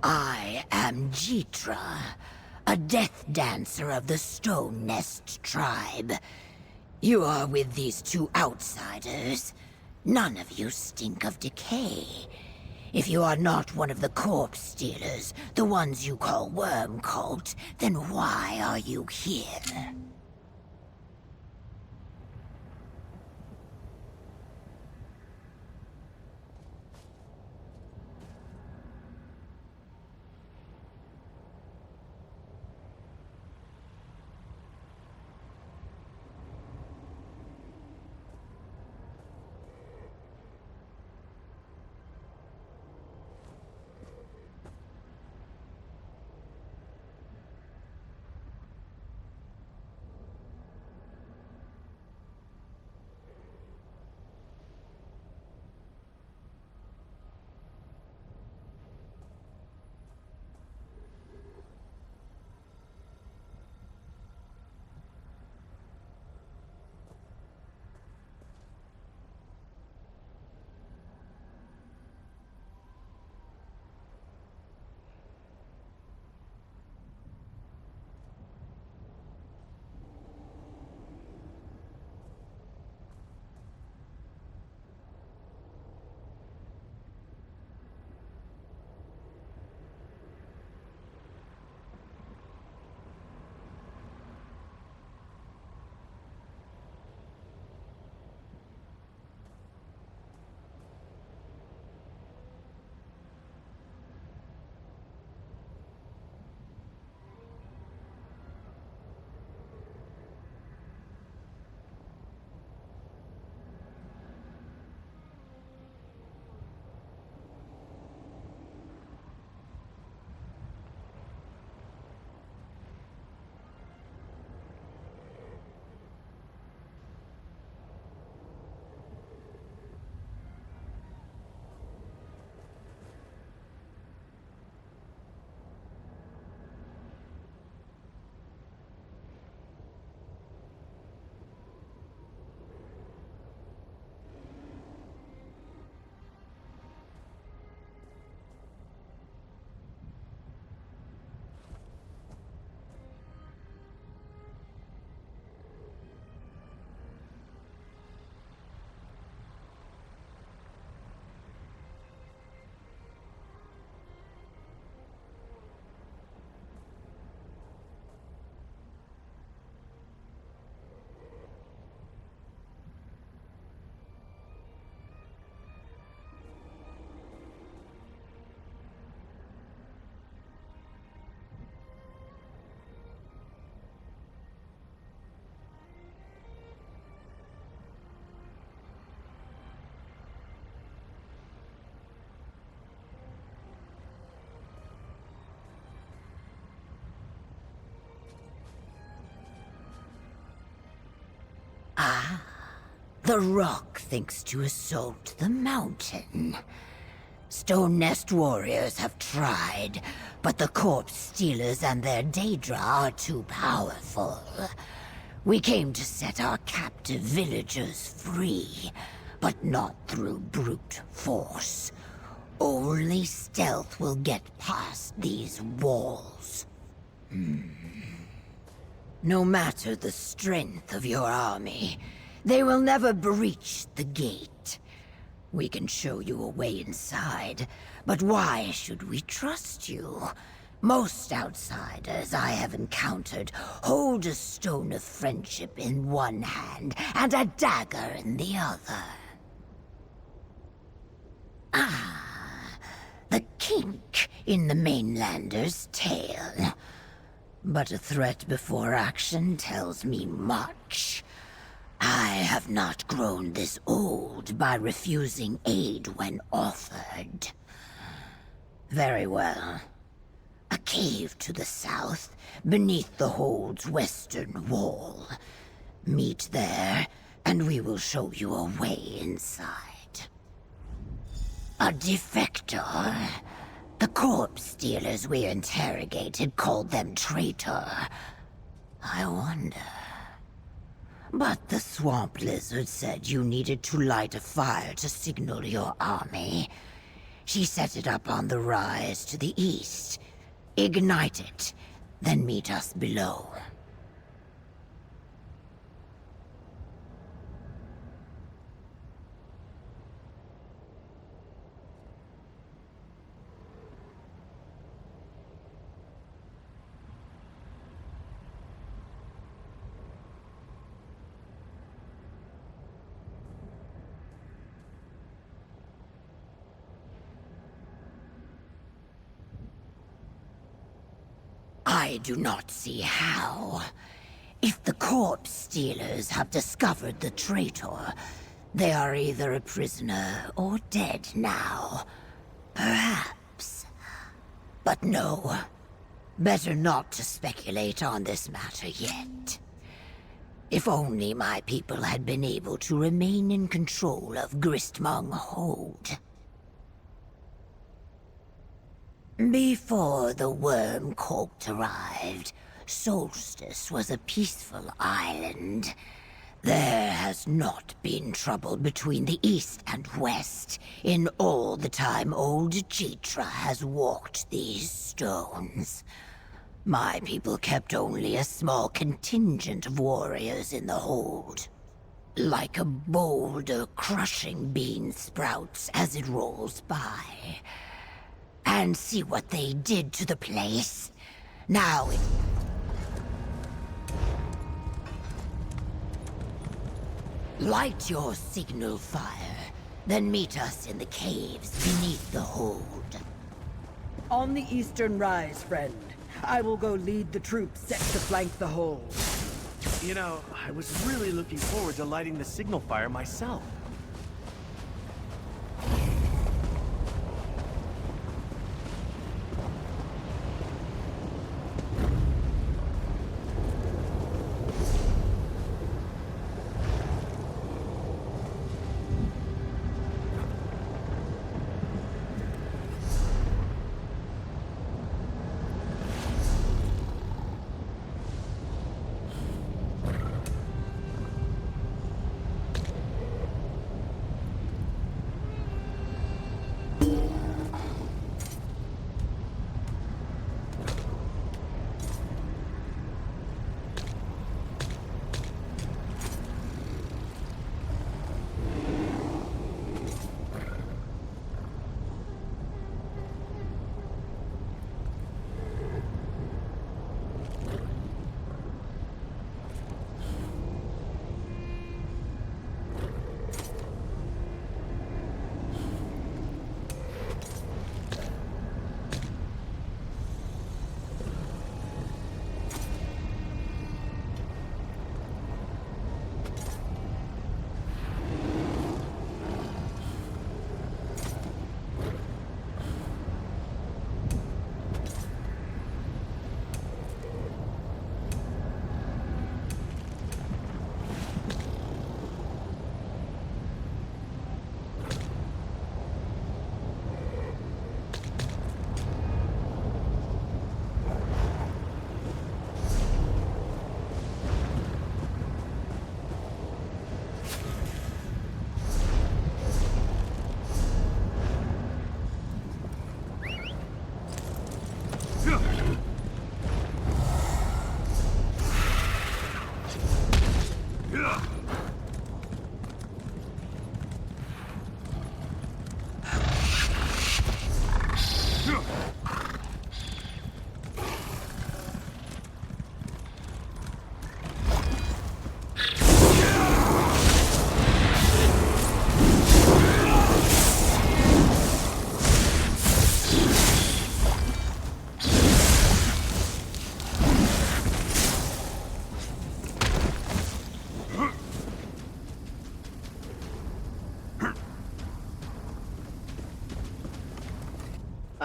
I am Getra, a death dancer of the Stone Nest tribe. You are with these two outsiders. None of you stink of decay. If you are not one of the corpse stealers, the ones you call Worm Cult, then why are you here? The rock thinks to assault the mountain. Stone Nest warriors have tried, but the corpse stealers and their Daedra are too powerful. We came to set our captive villagers free, but not through brute force. Only stealth will get past these walls. No matter the strength of your army, they will never breach the gate. We can show you a way inside, but why should we trust you? Most outsiders I have encountered hold a stone of friendship in one hand and a dagger in the other. The kink in the mainlander's tale. But a threat before action tells me much. I have not grown this old by refusing aid when offered. Very well. A cave to the south, beneath the Hold's western wall. Meet there, and we will show you a way inside. A defector? The corpse stealers we interrogated called them traitor. I wonder. But the swamp lizard said you needed to light a fire to signal your army. She set it up on the rise to the east. Ignite it, then meet us below. I do not see how. If the corpse stealers have discovered the traitor, they are either a prisoner or dead now. Perhaps. But no. Better not to speculate on this matter yet. If only my people had been able to remain in control of Gristmung Hold. Before the worm cult arrived, Solstice was a peaceful island. There has not been trouble between the east and west in all the time old Getra has walked these stones. My people kept only a small contingent of warriors in the hold. Like a boulder crushing bean sprouts as it rolls by. And see what they did to the place. Now it... Light your signal fire, then meet us in the caves beneath the hold. On the eastern rise, friend. I will go lead the troops set to flank the hold. You know, I was really looking forward to lighting the signal fire myself.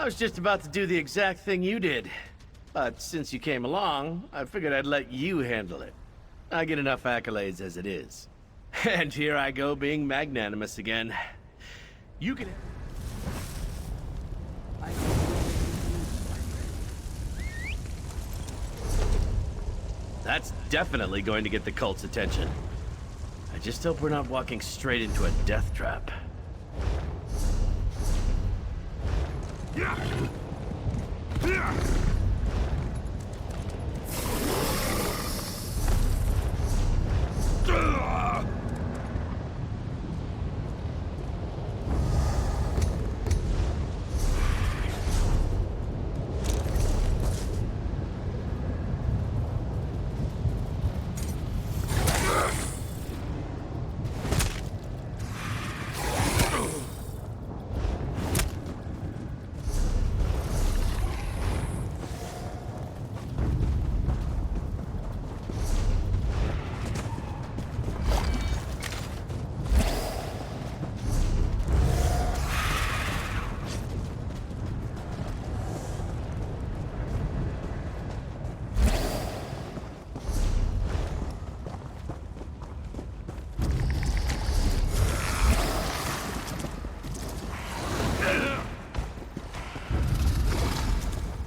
I was just about to do the exact thing you did. But since you came along, I figured I'd let you handle it. I get enough accolades as it is. And here I go being magnanimous again. You can... That's definitely going to get the cult's attention. I just hope we're not walking straight into a death trap.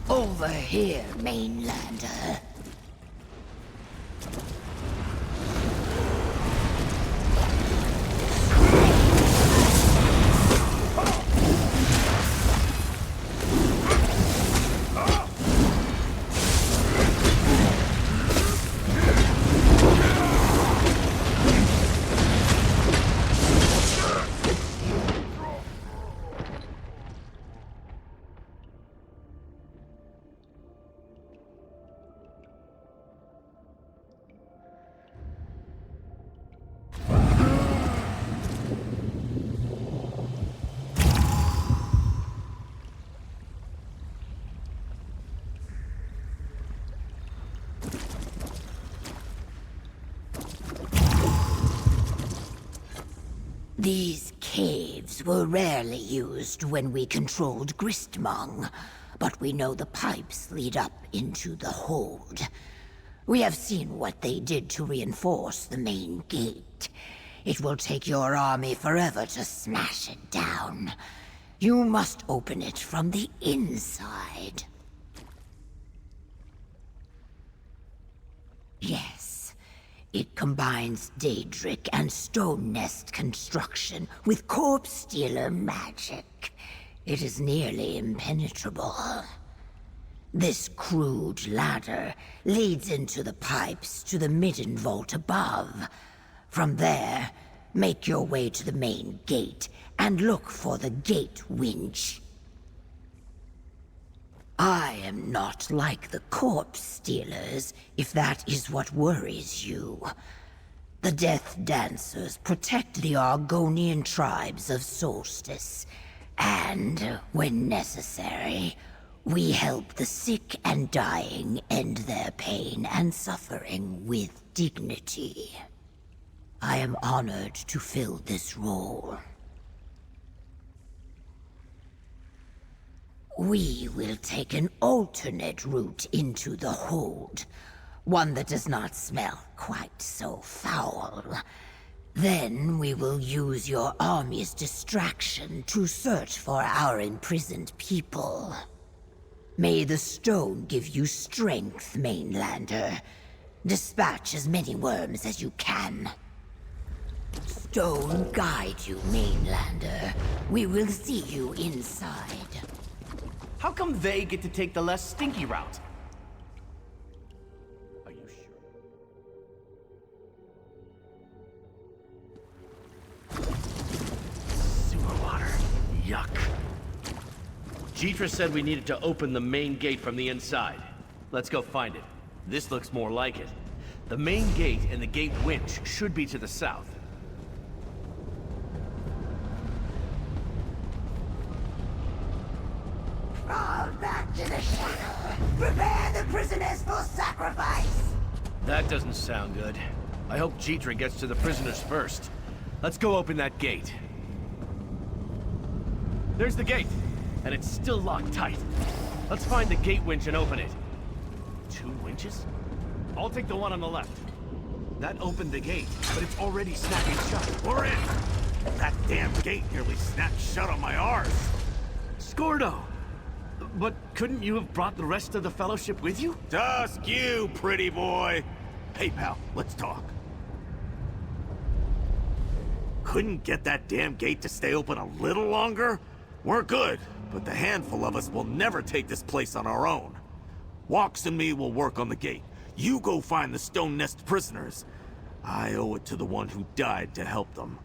Over here, mainlander. These caves were rarely used when we controlled Gristmong, but we know the pipes lead up into the hold. We have seen what they did to reinforce the main gate. It will take your army forever to smash it down. You must open it from the inside. Yes. It combines Daedric and Stone Nest construction with Corpse Stealer magic. It is nearly impenetrable. This crude ladder leads into the pipes to the midden vault above. From there, make your way to the main gate and look for the gate winch. I am not like the Corpse Stealers, if that is what worries you. The Death Dancers protect the Argonian tribes of Solstice, and, when necessary, we help the sick and dying end their pain and suffering with dignity. I am honored to fill this role. We will take an alternate route into the hold, one that does not smell quite so foul. Then we will use your army's distraction to search for our imprisoned people. May the stone give you strength, mainlander. Dispatch as many worms as you can. Stone guide you, mainlander. We will see you inside. How come they get to take the less stinky route? Are you sure? Sewer water. Yuck. Gefor said we needed to open the main gate from the inside. Let's go find it. This looks more like it. The main gate and the gate winch should be to the south. Crawl back to the shadow. Prepare the prisoners for sacrifice. That doesn't sound good. I hope Gefor gets to the prisoners first. Let's go open that gate. There's the gate. and it's still locked tight. Let's find the gate winch and open it. 2 winches? I'll take the one on the left. That opened the gate, but it's already snapping shut. We're in! That damn gate nearly snapped shut on my arse. Scordo! But couldn't you have brought the rest of the Fellowship with you? Just you, pretty boy. Hey, pal, let's talk. Couldn't get that damn gate to stay open a little longer? We're good, but the handful of us will never take this place on our own. Walks and me will work on the gate. You go find the Stone Nest prisoners. I owe it to the one who died to help them.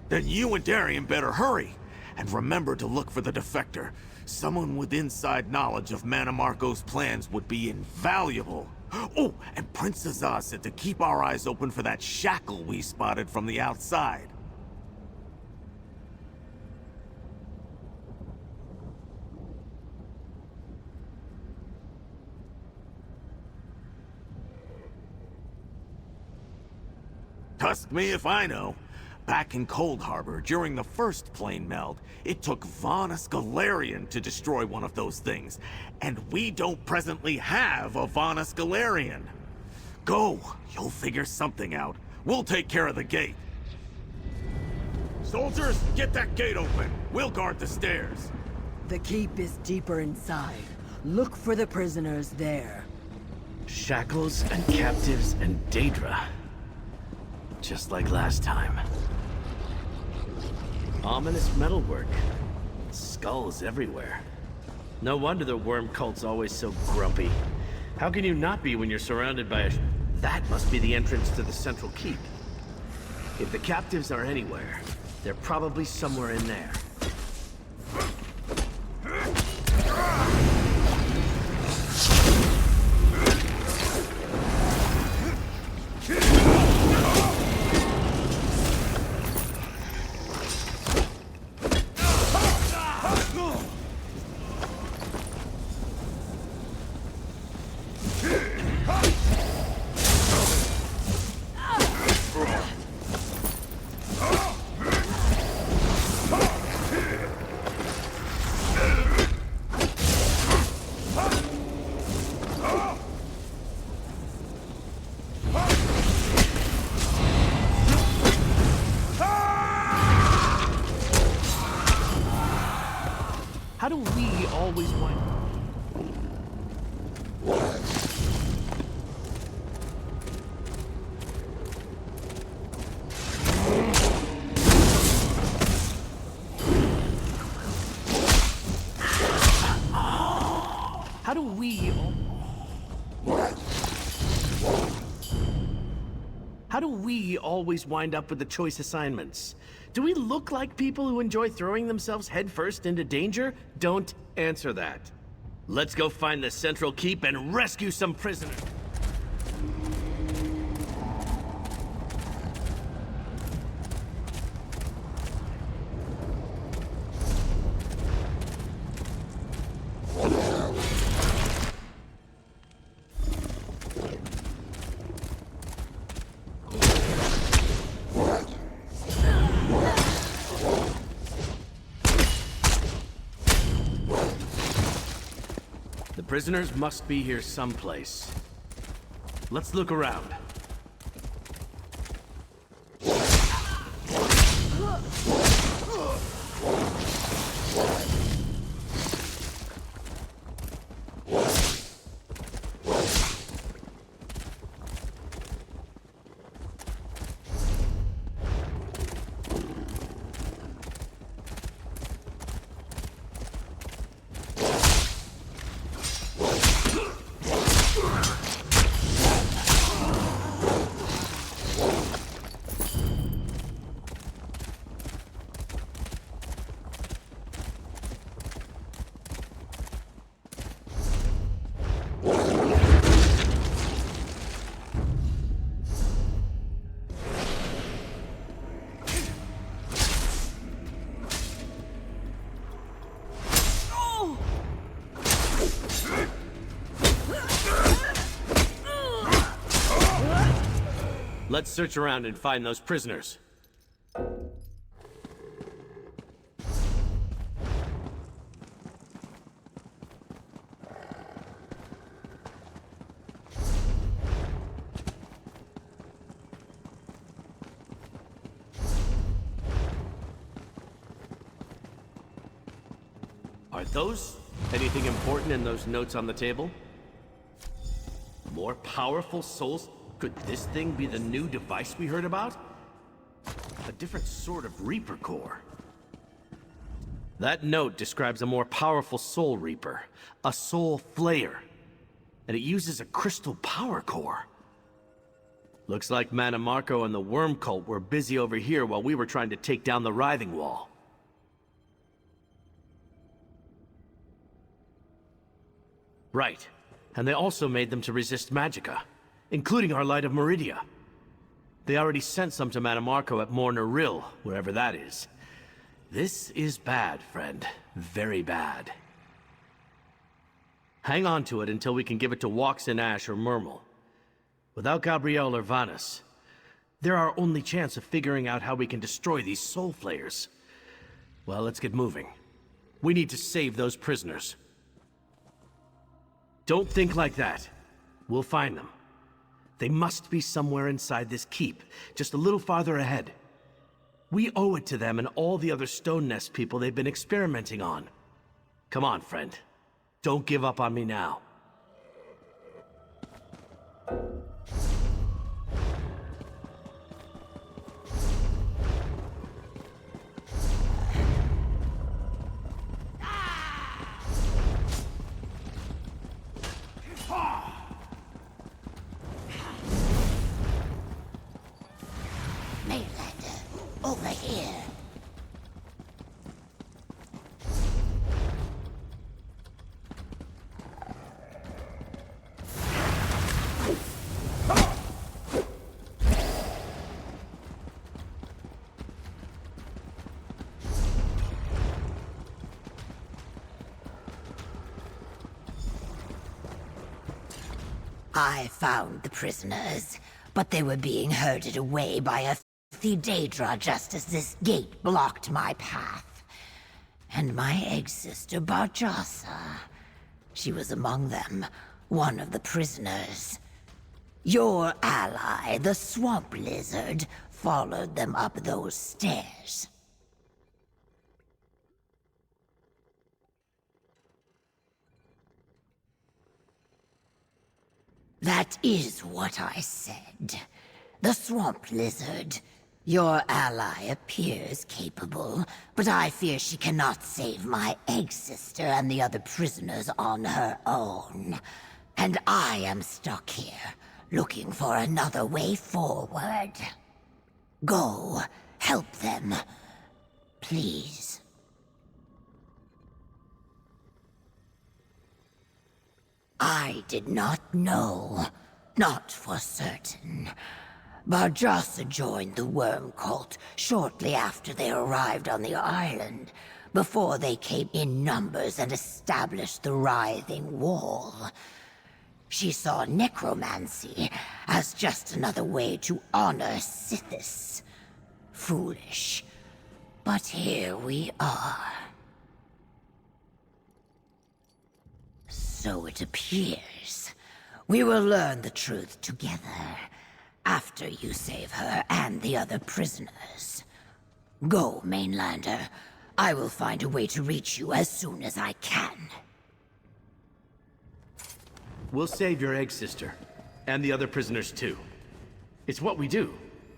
Then you and Darian better hurry. And remember to look for the defector. Someone with inside knowledge of Mana Marco's plans would be invaluable. Oh, and Prince Azaz said to keep our eyes open for that shackle we spotted from the outside. Tusk me if I know. Back in Cold Harbor, during the first plane meld, it took Vanus Galarian to destroy one of those things. And we don't presently have a Vanus Galarian. Go, you'll figure something out. We'll take care of the gate. Soldiers, get that gate open. We'll guard the stairs. The keep is deeper inside. Look for the prisoners there. Shackles and captives and Daedra. Just like last time. Ominous metalwork. Skulls everywhere. No wonder the worm cult's always so grumpy. How can you not be when you're surrounded by a... That must be the entrance to the central keep. If the captives are anywhere, they're probably somewhere in there. How do we always wind... How do we... How do we always wind up with the choice assignments? Do we look like people who enjoy throwing themselves headfirst into danger? Don't answer that. Let's go find the central keep and rescue some prisoners. Prisoners must be here someplace. Let's look around. Let's search around and find those prisoners. Are those anything important in those notes on the table? More powerful souls? Could this thing be the new device we heard about? A different sort of Reaper core. That note describes a more powerful Soul Reaper, a Soul Flayer, and it uses a crystal power core. Looks like Manamarco and the Worm Cult were busy over here while we were trying to take down the Writhing Wall. Right, and they also made them to resist Magicka, including our Light of Meridia. They already sent some to Manamarco at Morner Rill, wherever that is. This is bad, friend. Very bad. Hang on to it until we can give it to Walks in Ash or Murmel. Without Gabrielle or Vanus, they're our only chance of figuring out how we can destroy these Soul Flayers. Well, let's get moving. We need to save those prisoners. Don't think like that. We'll find them. They must be somewhere inside this keep, just a little farther ahead. We owe it to them and all the other Stone Nest people they've been experimenting on. Come on, friend. Don't give up on me now. Over here. I found the prisoners, but they were being herded away by a Daedra just as this gate blocked my path. And my egg-sister Barjasa. She was among them, one of the prisoners. Your ally, the Swamp Lizard, followed them up those stairs. That is what I said. The Swamp Lizard. Your ally appears capable, but I fear she cannot save my egg-sister and the other prisoners on her own. And I am stuck here, looking for another way forward. Go, help them. Please. I did not know. Not for certain. Barjasa joined the Worm Cult shortly after they arrived on the island, before they came in numbers and established the Writhing Wall. She saw necromancy as just another way to honor Sithis. Foolish. But here we are. So it appears. We will learn the truth together. After you save her and the other prisoners. Go, Mainlander. I will find a way to reach you as soon as I can. We'll save your egg-sister. And the other prisoners, too. It's what we do.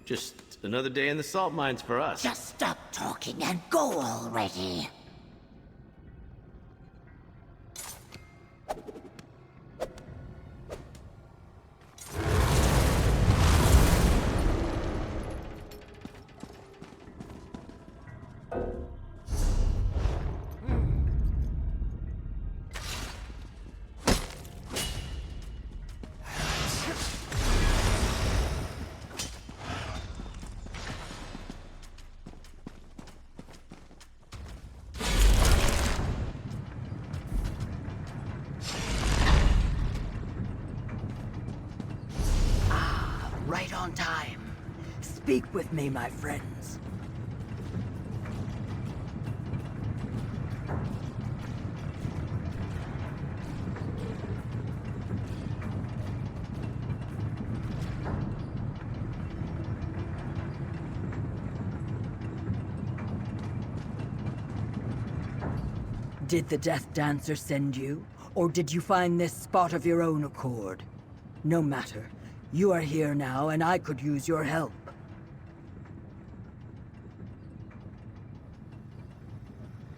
Just another day in the salt mines for us. Just stop talking and go already. Right on time. Speak with me, my friends. Did the Death Dancer send you? Or did you find this spot of your own accord? No matter. You are here now, and I could use your help.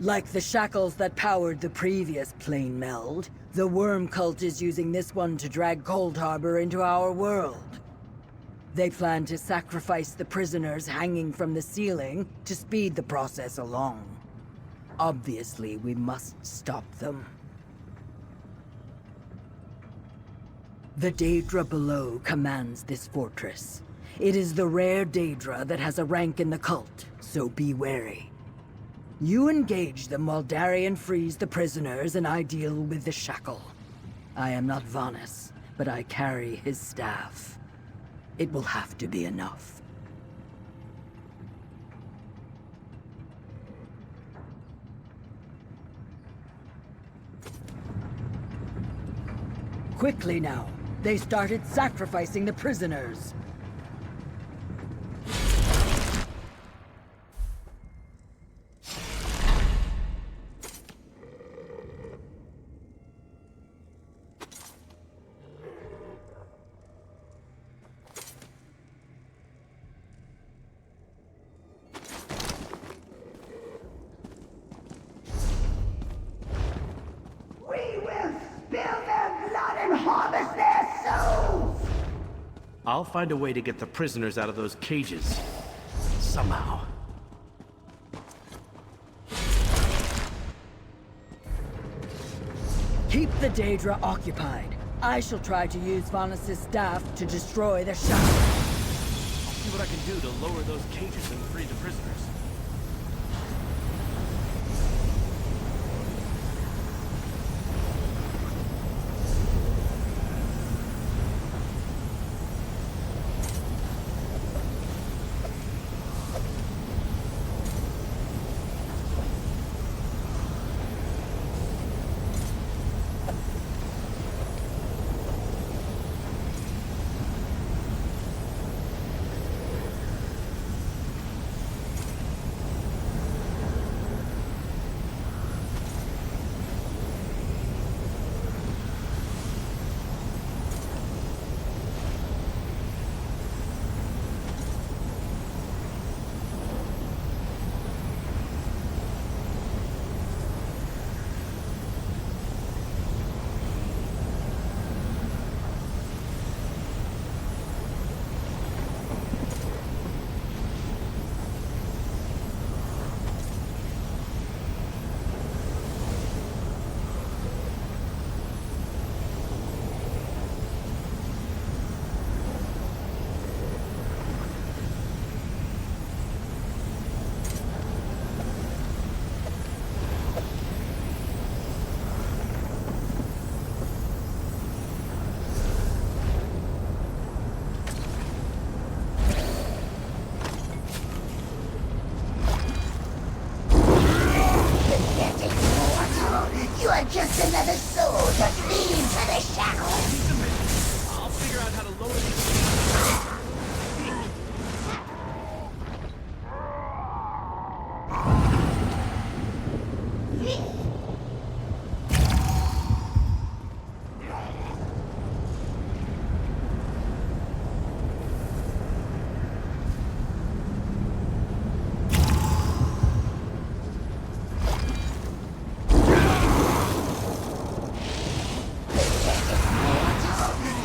Like the shackles that powered the previous plane meld, the Worm Cult is using this one to drag Cold Harbor into our world. They plan to sacrifice the prisoners hanging from the ceiling to speed the process along. Obviously, we must stop them. The Daedra below commands this fortress. It is the rare Daedra that has a rank in the cult, so be wary. You engage them while Darian frees the prisoners and I deal with the shackle. I am not Vanus, but I carry his staff. It will have to be enough. Quickly now. They started sacrificing the prisoners. I'll find a way to get the prisoners out of those cages. Somehow. Keep the Daedra occupied. I shall try to use Vanus' staff to destroy the shackle. I'll see what I can do to lower those cages and free the prisoners. You are just another soul to feed to the shackle. I'll figure out how to lower these.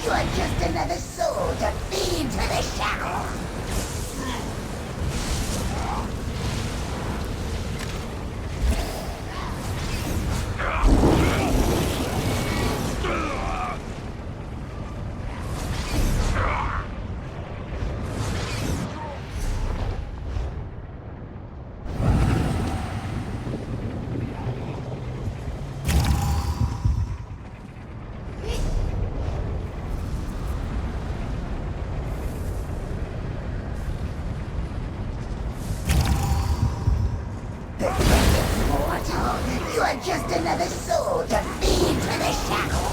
You are just another soul to feed to the shackle. You are just another soul to feed to the shackle.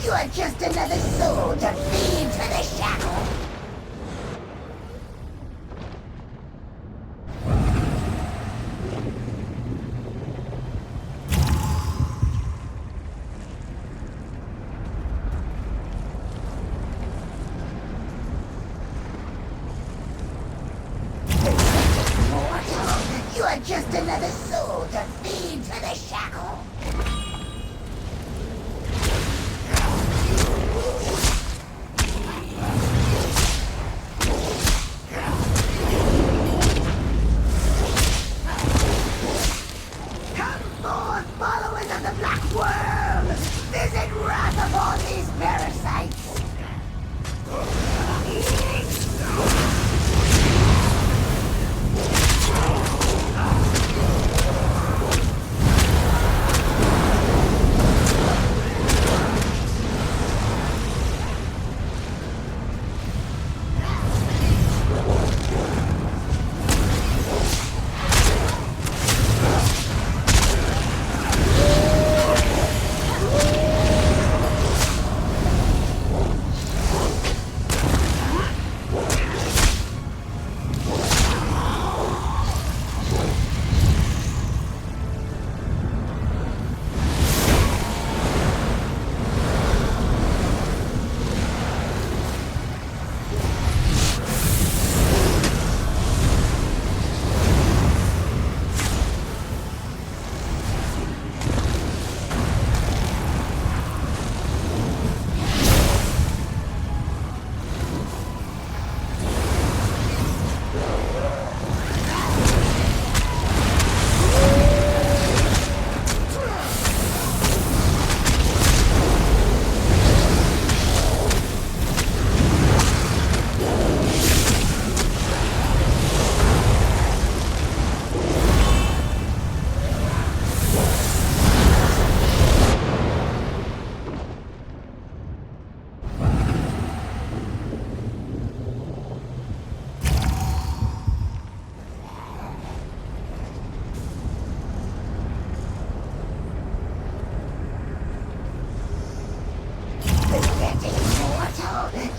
You are just another soul to feed to the shackle. You are just another soul to feed to the shackle. Come forth, followers of the Black Worm! Visit wrath of all these parasites!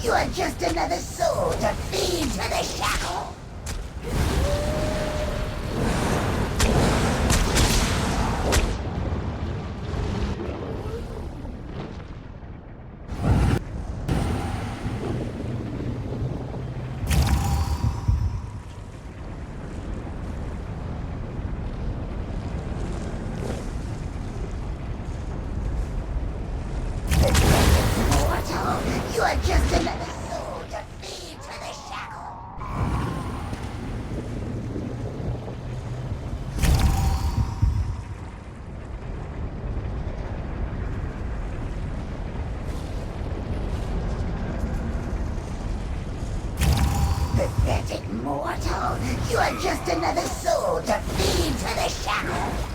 You are just another soul to feed to the shackle. You are just another soul to feed to the shackle. Pathetic mortal. You are just another soul to feed to the shackle.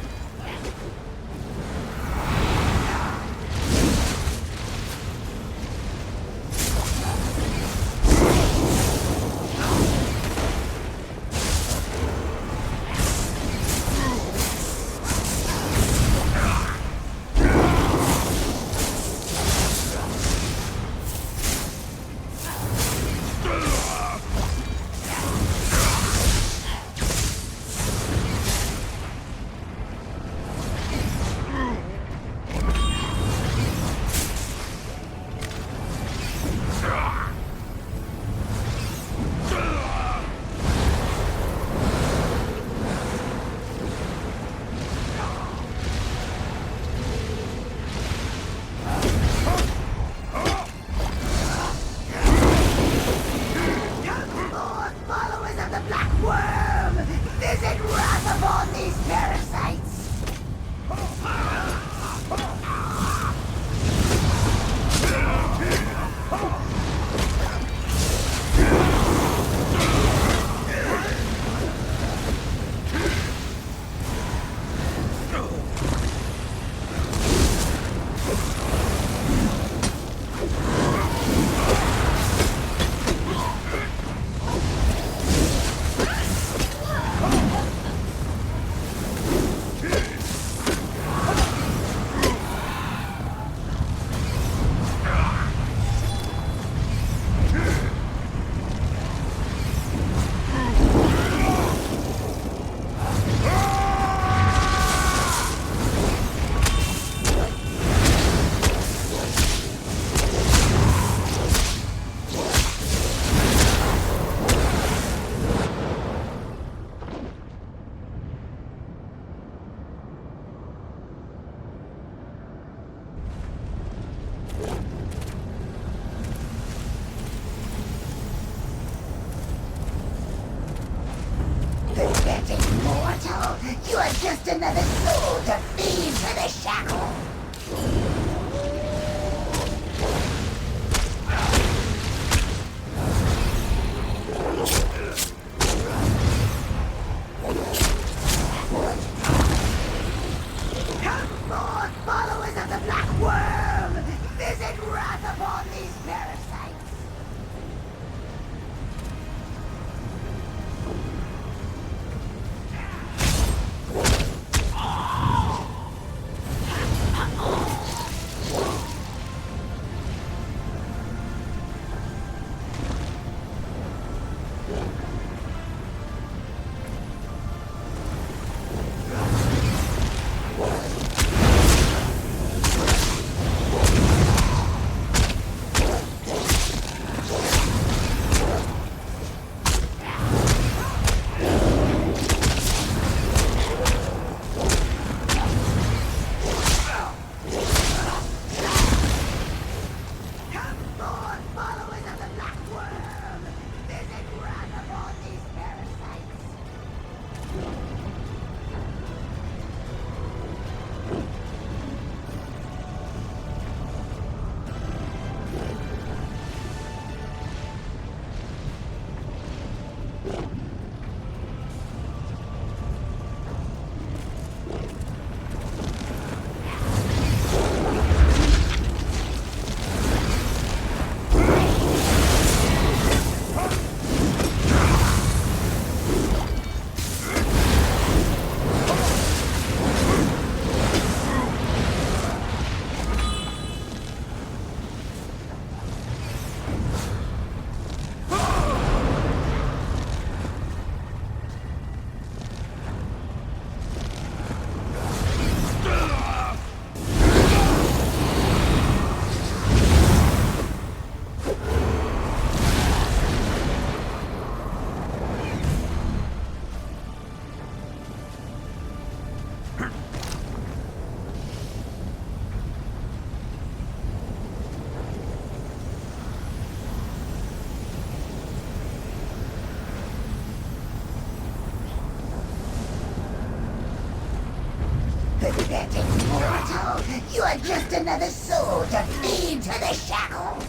are just another soul to feed to the shackle.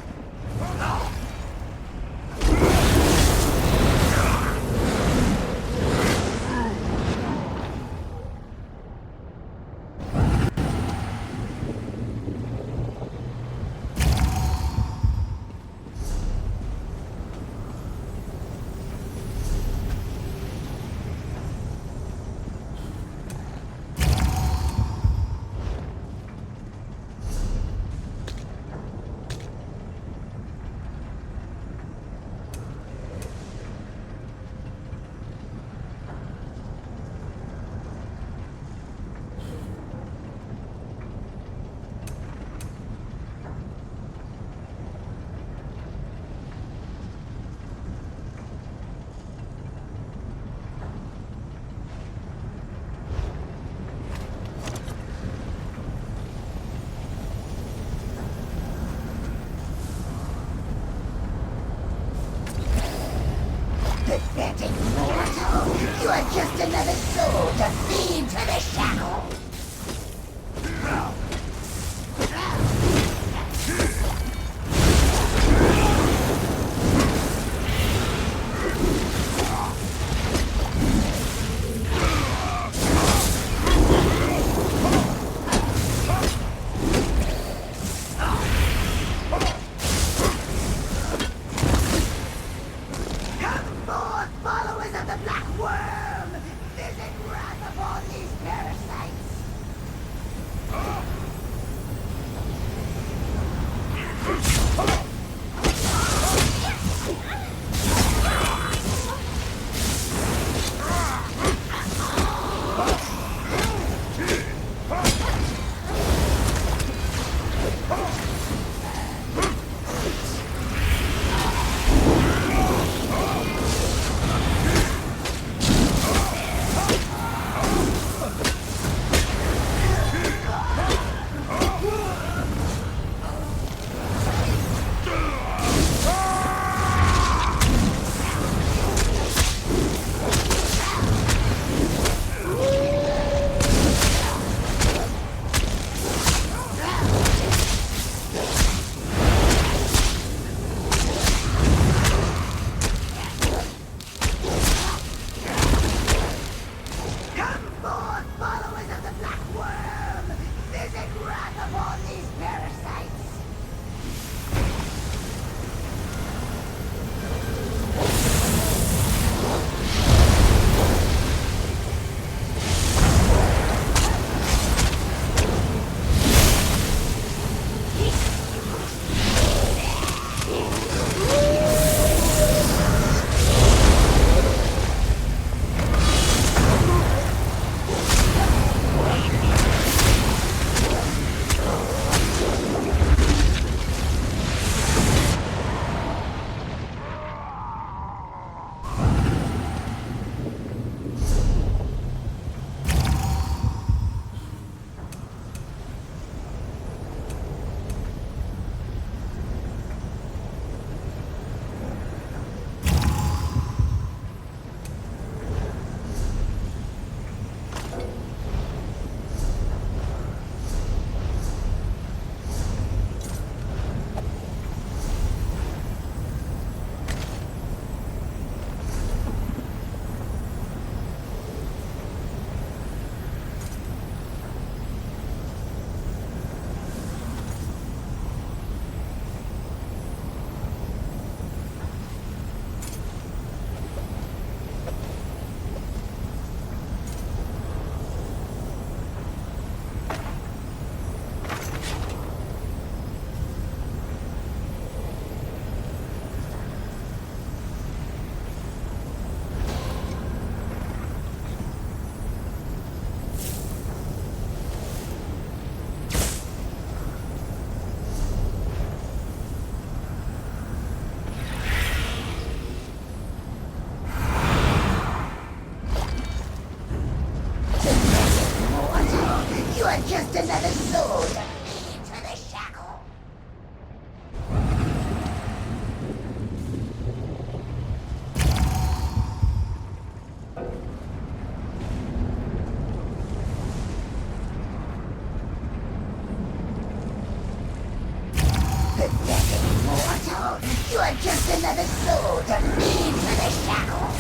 are just another soul to feed for the shackles.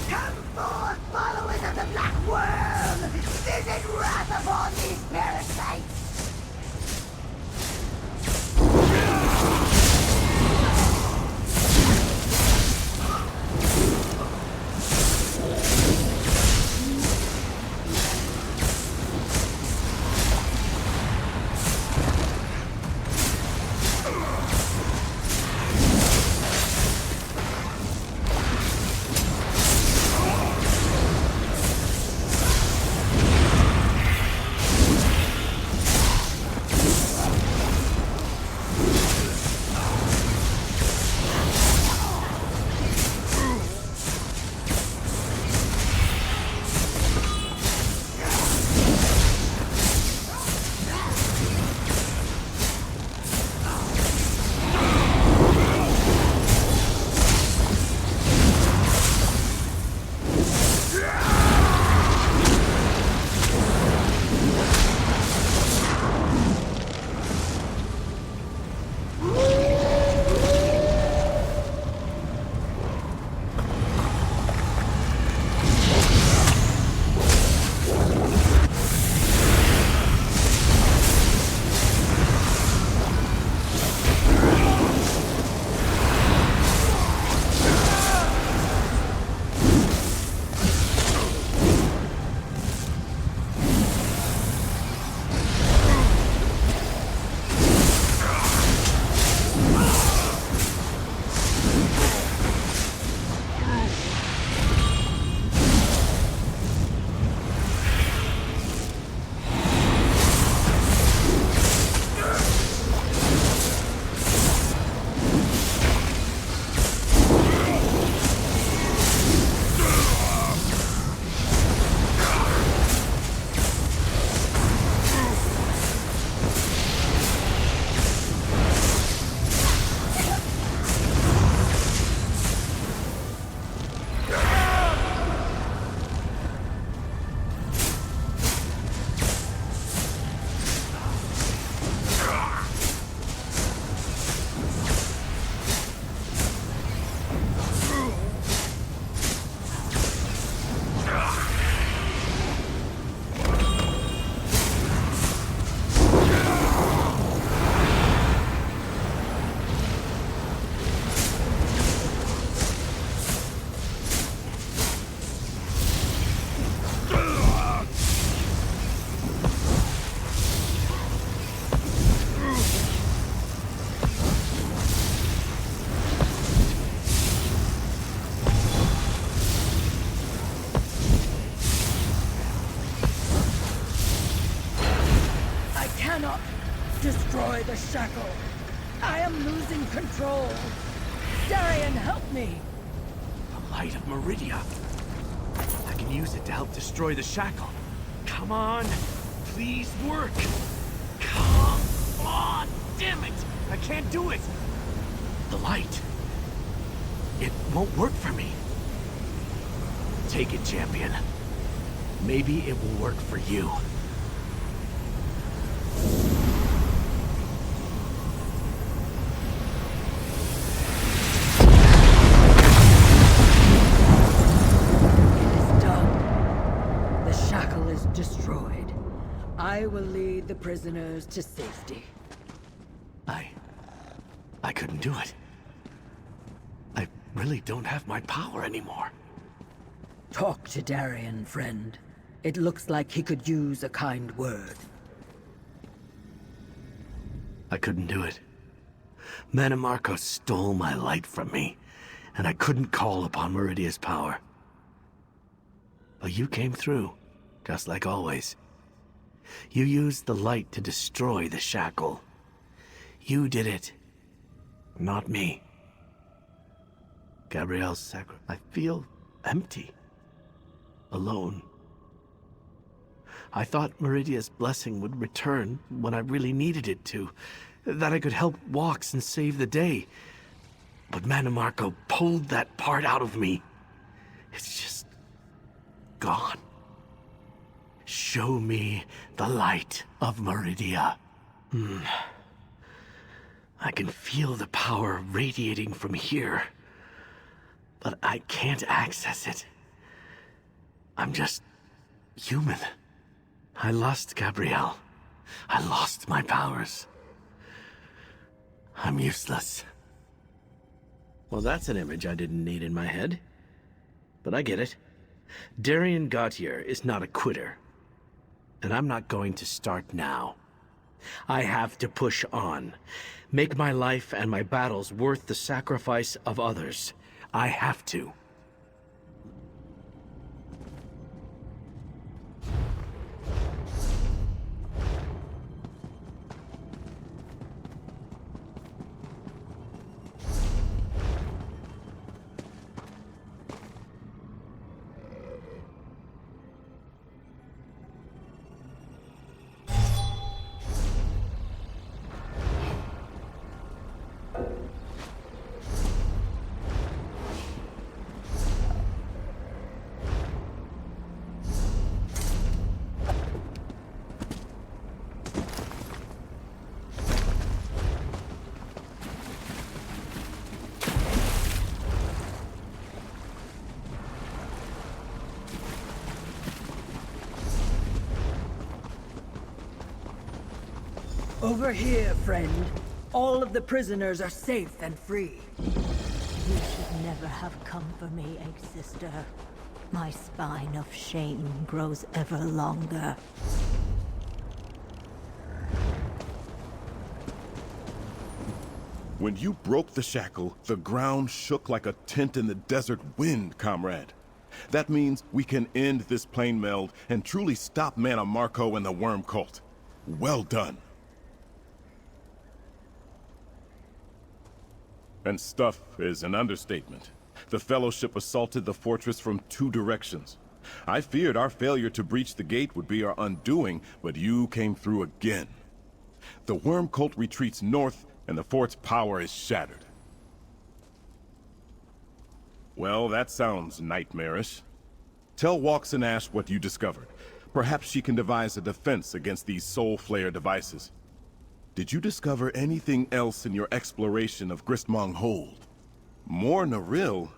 Come forth, followers of the Black Worm! Visit wrath upon these parasites! Destroy the shackle. I am losing control. Darian, help me. The light of Meridia. I can use it to help destroy the shackle. Come on. Please work. Come on. Damn it. I can't do it. The light. It won't work for me. Take it, champion. Maybe it will work for you. Destroyed. I will lead the prisoners to safety. I couldn't do it. I really don't have my power anymore. Talk to Darian, friend. It looks like he could use a kind word. I couldn't do it. Manimarco stole my light from me, and I couldn't call upon Meridia's power. But you came through. Just like always. You used the light to destroy the shackle. You did it. Not me. Gabrielle's sacrifice. I feel empty. Alone. I thought Meridia's blessing would return when I really needed it to. That I could help Walks and save the day. But Mannimarco pulled that part out of me. It's just gone. Show me the light of Meridia. I can feel the power radiating from here, but I can't access it. I'm just human. I lost Gabrielle. I lost my powers. I'm useless. Well, that's an image I didn't need in my head. But I get it. Darian Gautier is not a quitter. And I'm not going to start now. I have to push on. Make my life and my battles worth the sacrifice of others. I have to. Over here, friend. All of the prisoners are safe and free. You should never have come for me, egg sister. My spine of shame grows ever longer. When you broke the shackle, the ground shook like a tent in the desert wind, comrade. That means we can end this plane meld and truly stop Mannimarco and the Worm Cult. Well done. And stuff is an understatement. The Fellowship assaulted the fortress from 2 directions. I feared our failure to breach the gate would be our undoing, but you came through again. The Worm Cult retreats north, and the fort's power is shattered. Well, that sounds nightmarish. Tell Walks and Ash what you discovered. Perhaps she can devise a defense against these Soul Flare devices. Did you discover anything else in your exploration of Gristmong Hold? More Naril?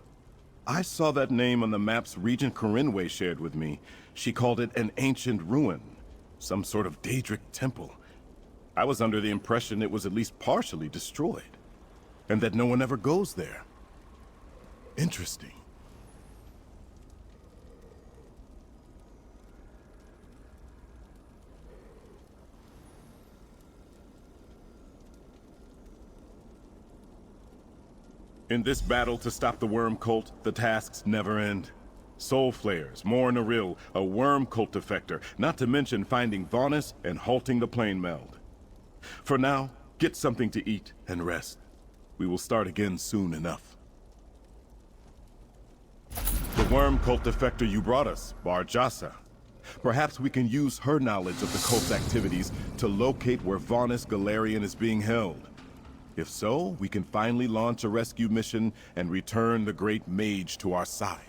I saw that name on the maps Regent Corinway shared with me. She called it an ancient ruin, some sort of Daedric temple. I was under the impression it was at least partially destroyed, and that no one ever goes there. Interesting. In this battle to stop the Worm Cult, the tasks never end. Soul Flares, more Naril, a Worm Cult defector, not to mention finding Vonis and halting the plane meld. For now, get something to eat and rest. We will start again soon enough. The Worm Cult defector you brought us, Barjasa. Perhaps we can use her knowledge of the cult's activities to locate where Vonis Galarian is being held. If so, we can finally launch a rescue mission and return the Great Mage to our side.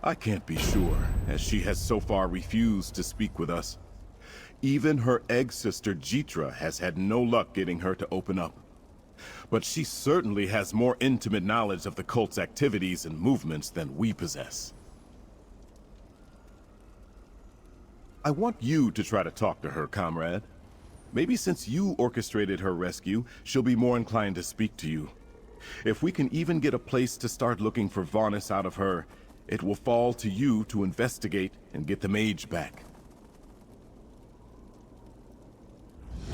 I can't be sure, as she has so far refused to speak with us. Even her egg sister Getra has had no luck getting her to open up. But she certainly has more intimate knowledge of the cult's activities and movements than we possess. I want you to try to talk to her, comrade. Maybe since you orchestrated her rescue, she'll be more inclined to speak to you. If we can even get a place to start looking for Vonis out of her, it will fall to you to investigate and get the mage back.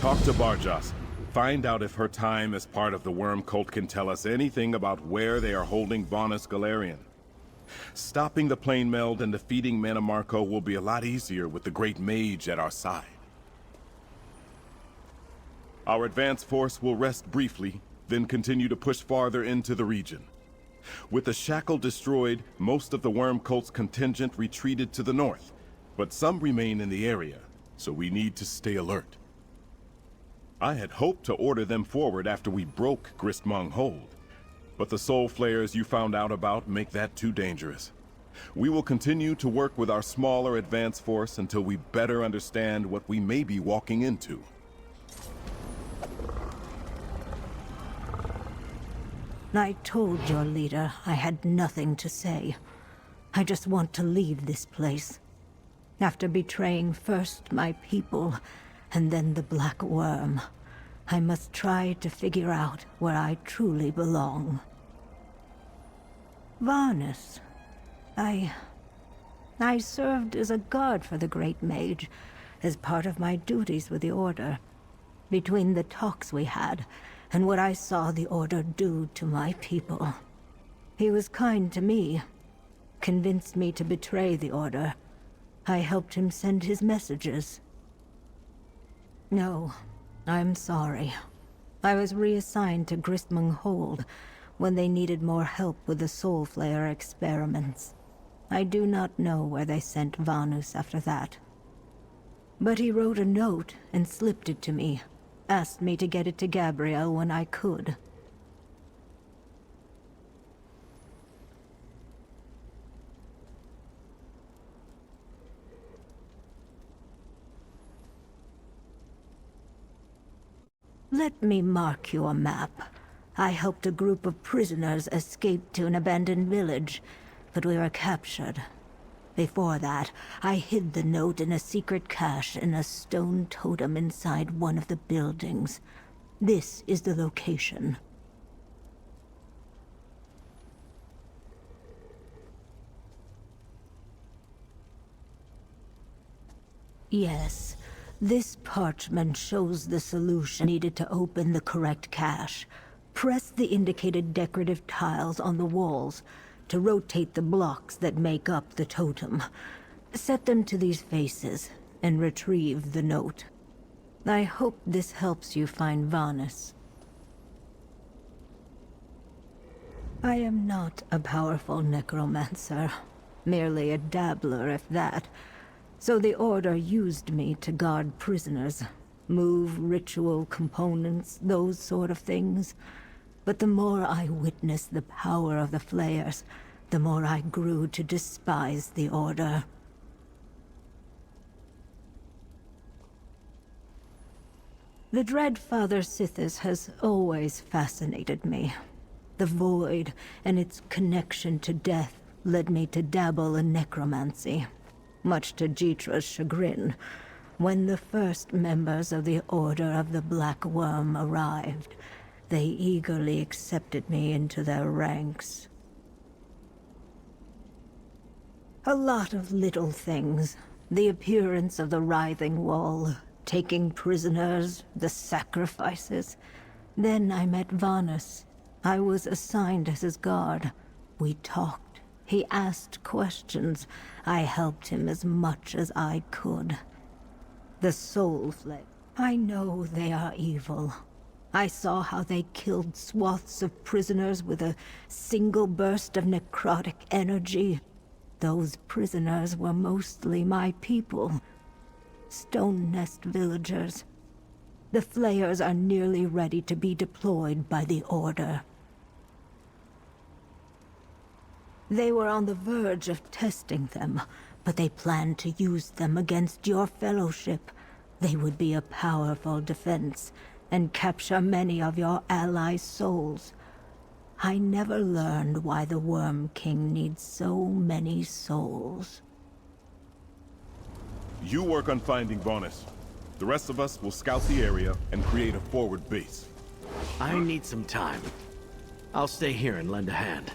Talk to Barjas. Find out if her time as part of the Worm Cult can tell us anything about where they are holding Vonis Galarian. Stopping the plane meld and defeating Mannimarco will be a lot easier with the Great Mage at our side. Our advance force will rest briefly, then continue to push farther into the region. With the shackle destroyed, most of the Worm Cult's contingent retreated to the north, but some remain in the area, so we need to stay alert. I had hoped to order them forward after we broke Gristmong Hold, but the soul flayers you found out about make that too dangerous. We will continue to work with our smaller advance force until we better understand what we may be walking into. I told your leader I had nothing to say. I just want to leave this place. After betraying first my people, and then the Black Worm, I must try to figure out where I truly belong. Varnus. I served as a guard for the Great Mage, as part of my duties with the Order. Between the talks we had, and what I saw the Order do to my people. He was kind to me, convinced me to betray the Order. I helped him send his messages. No, I'm sorry. I was reassigned to Gristmong Hold when they needed more help with the Soul Flayer experiments. I do not know where they sent Vanus after that. But he wrote a note and slipped it to me. Asked me to get it to Gabriel when I could. Let me mark you a map. I helped a group of prisoners escape to an abandoned village, but we were captured. Before that, I hid the note in a secret cache in a stone totem inside one of the buildings. This is the location. Yes, this parchment shows the solution needed to open the correct cache. Press the indicated decorative tiles on the walls to rotate the blocks that make up the totem. Set them to these faces and retrieve the note. I hope this helps you find Vanus. I am not a powerful necromancer, merely a dabbler if that. So the Order used me to guard prisoners, move ritual components, those sort of things. But the more I witnessed the power of the Flayers, the more I grew to despise the Order. The dread Father Sithis has always fascinated me. The Void and its connection to death led me to dabble in necromancy. Much to Getra's chagrin, when the first members of the Order of the Black Worm arrived, they eagerly accepted me into their ranks. A lot of little things. The appearance of the writhing wall, taking prisoners, the sacrifices. Then I met Vanus. I was assigned as his guard. We talked. He asked questions. I helped him as much as I could. The Soul Flame. I know they are evil. I saw how they killed swaths of prisoners with a single burst of necrotic energy. Those prisoners were mostly my people. Stone Nest villagers. The Flayers are nearly ready to be deployed by the Order. They were on the verge of testing them, but they planned to use them against your fellowship. They would be a powerful defense, and capture many of your allies' souls. I never learned why the Worm King needs so many souls. You work on finding Vanus. The rest of us will scout the area and create a forward base. I need some time. I'll stay here and lend a hand.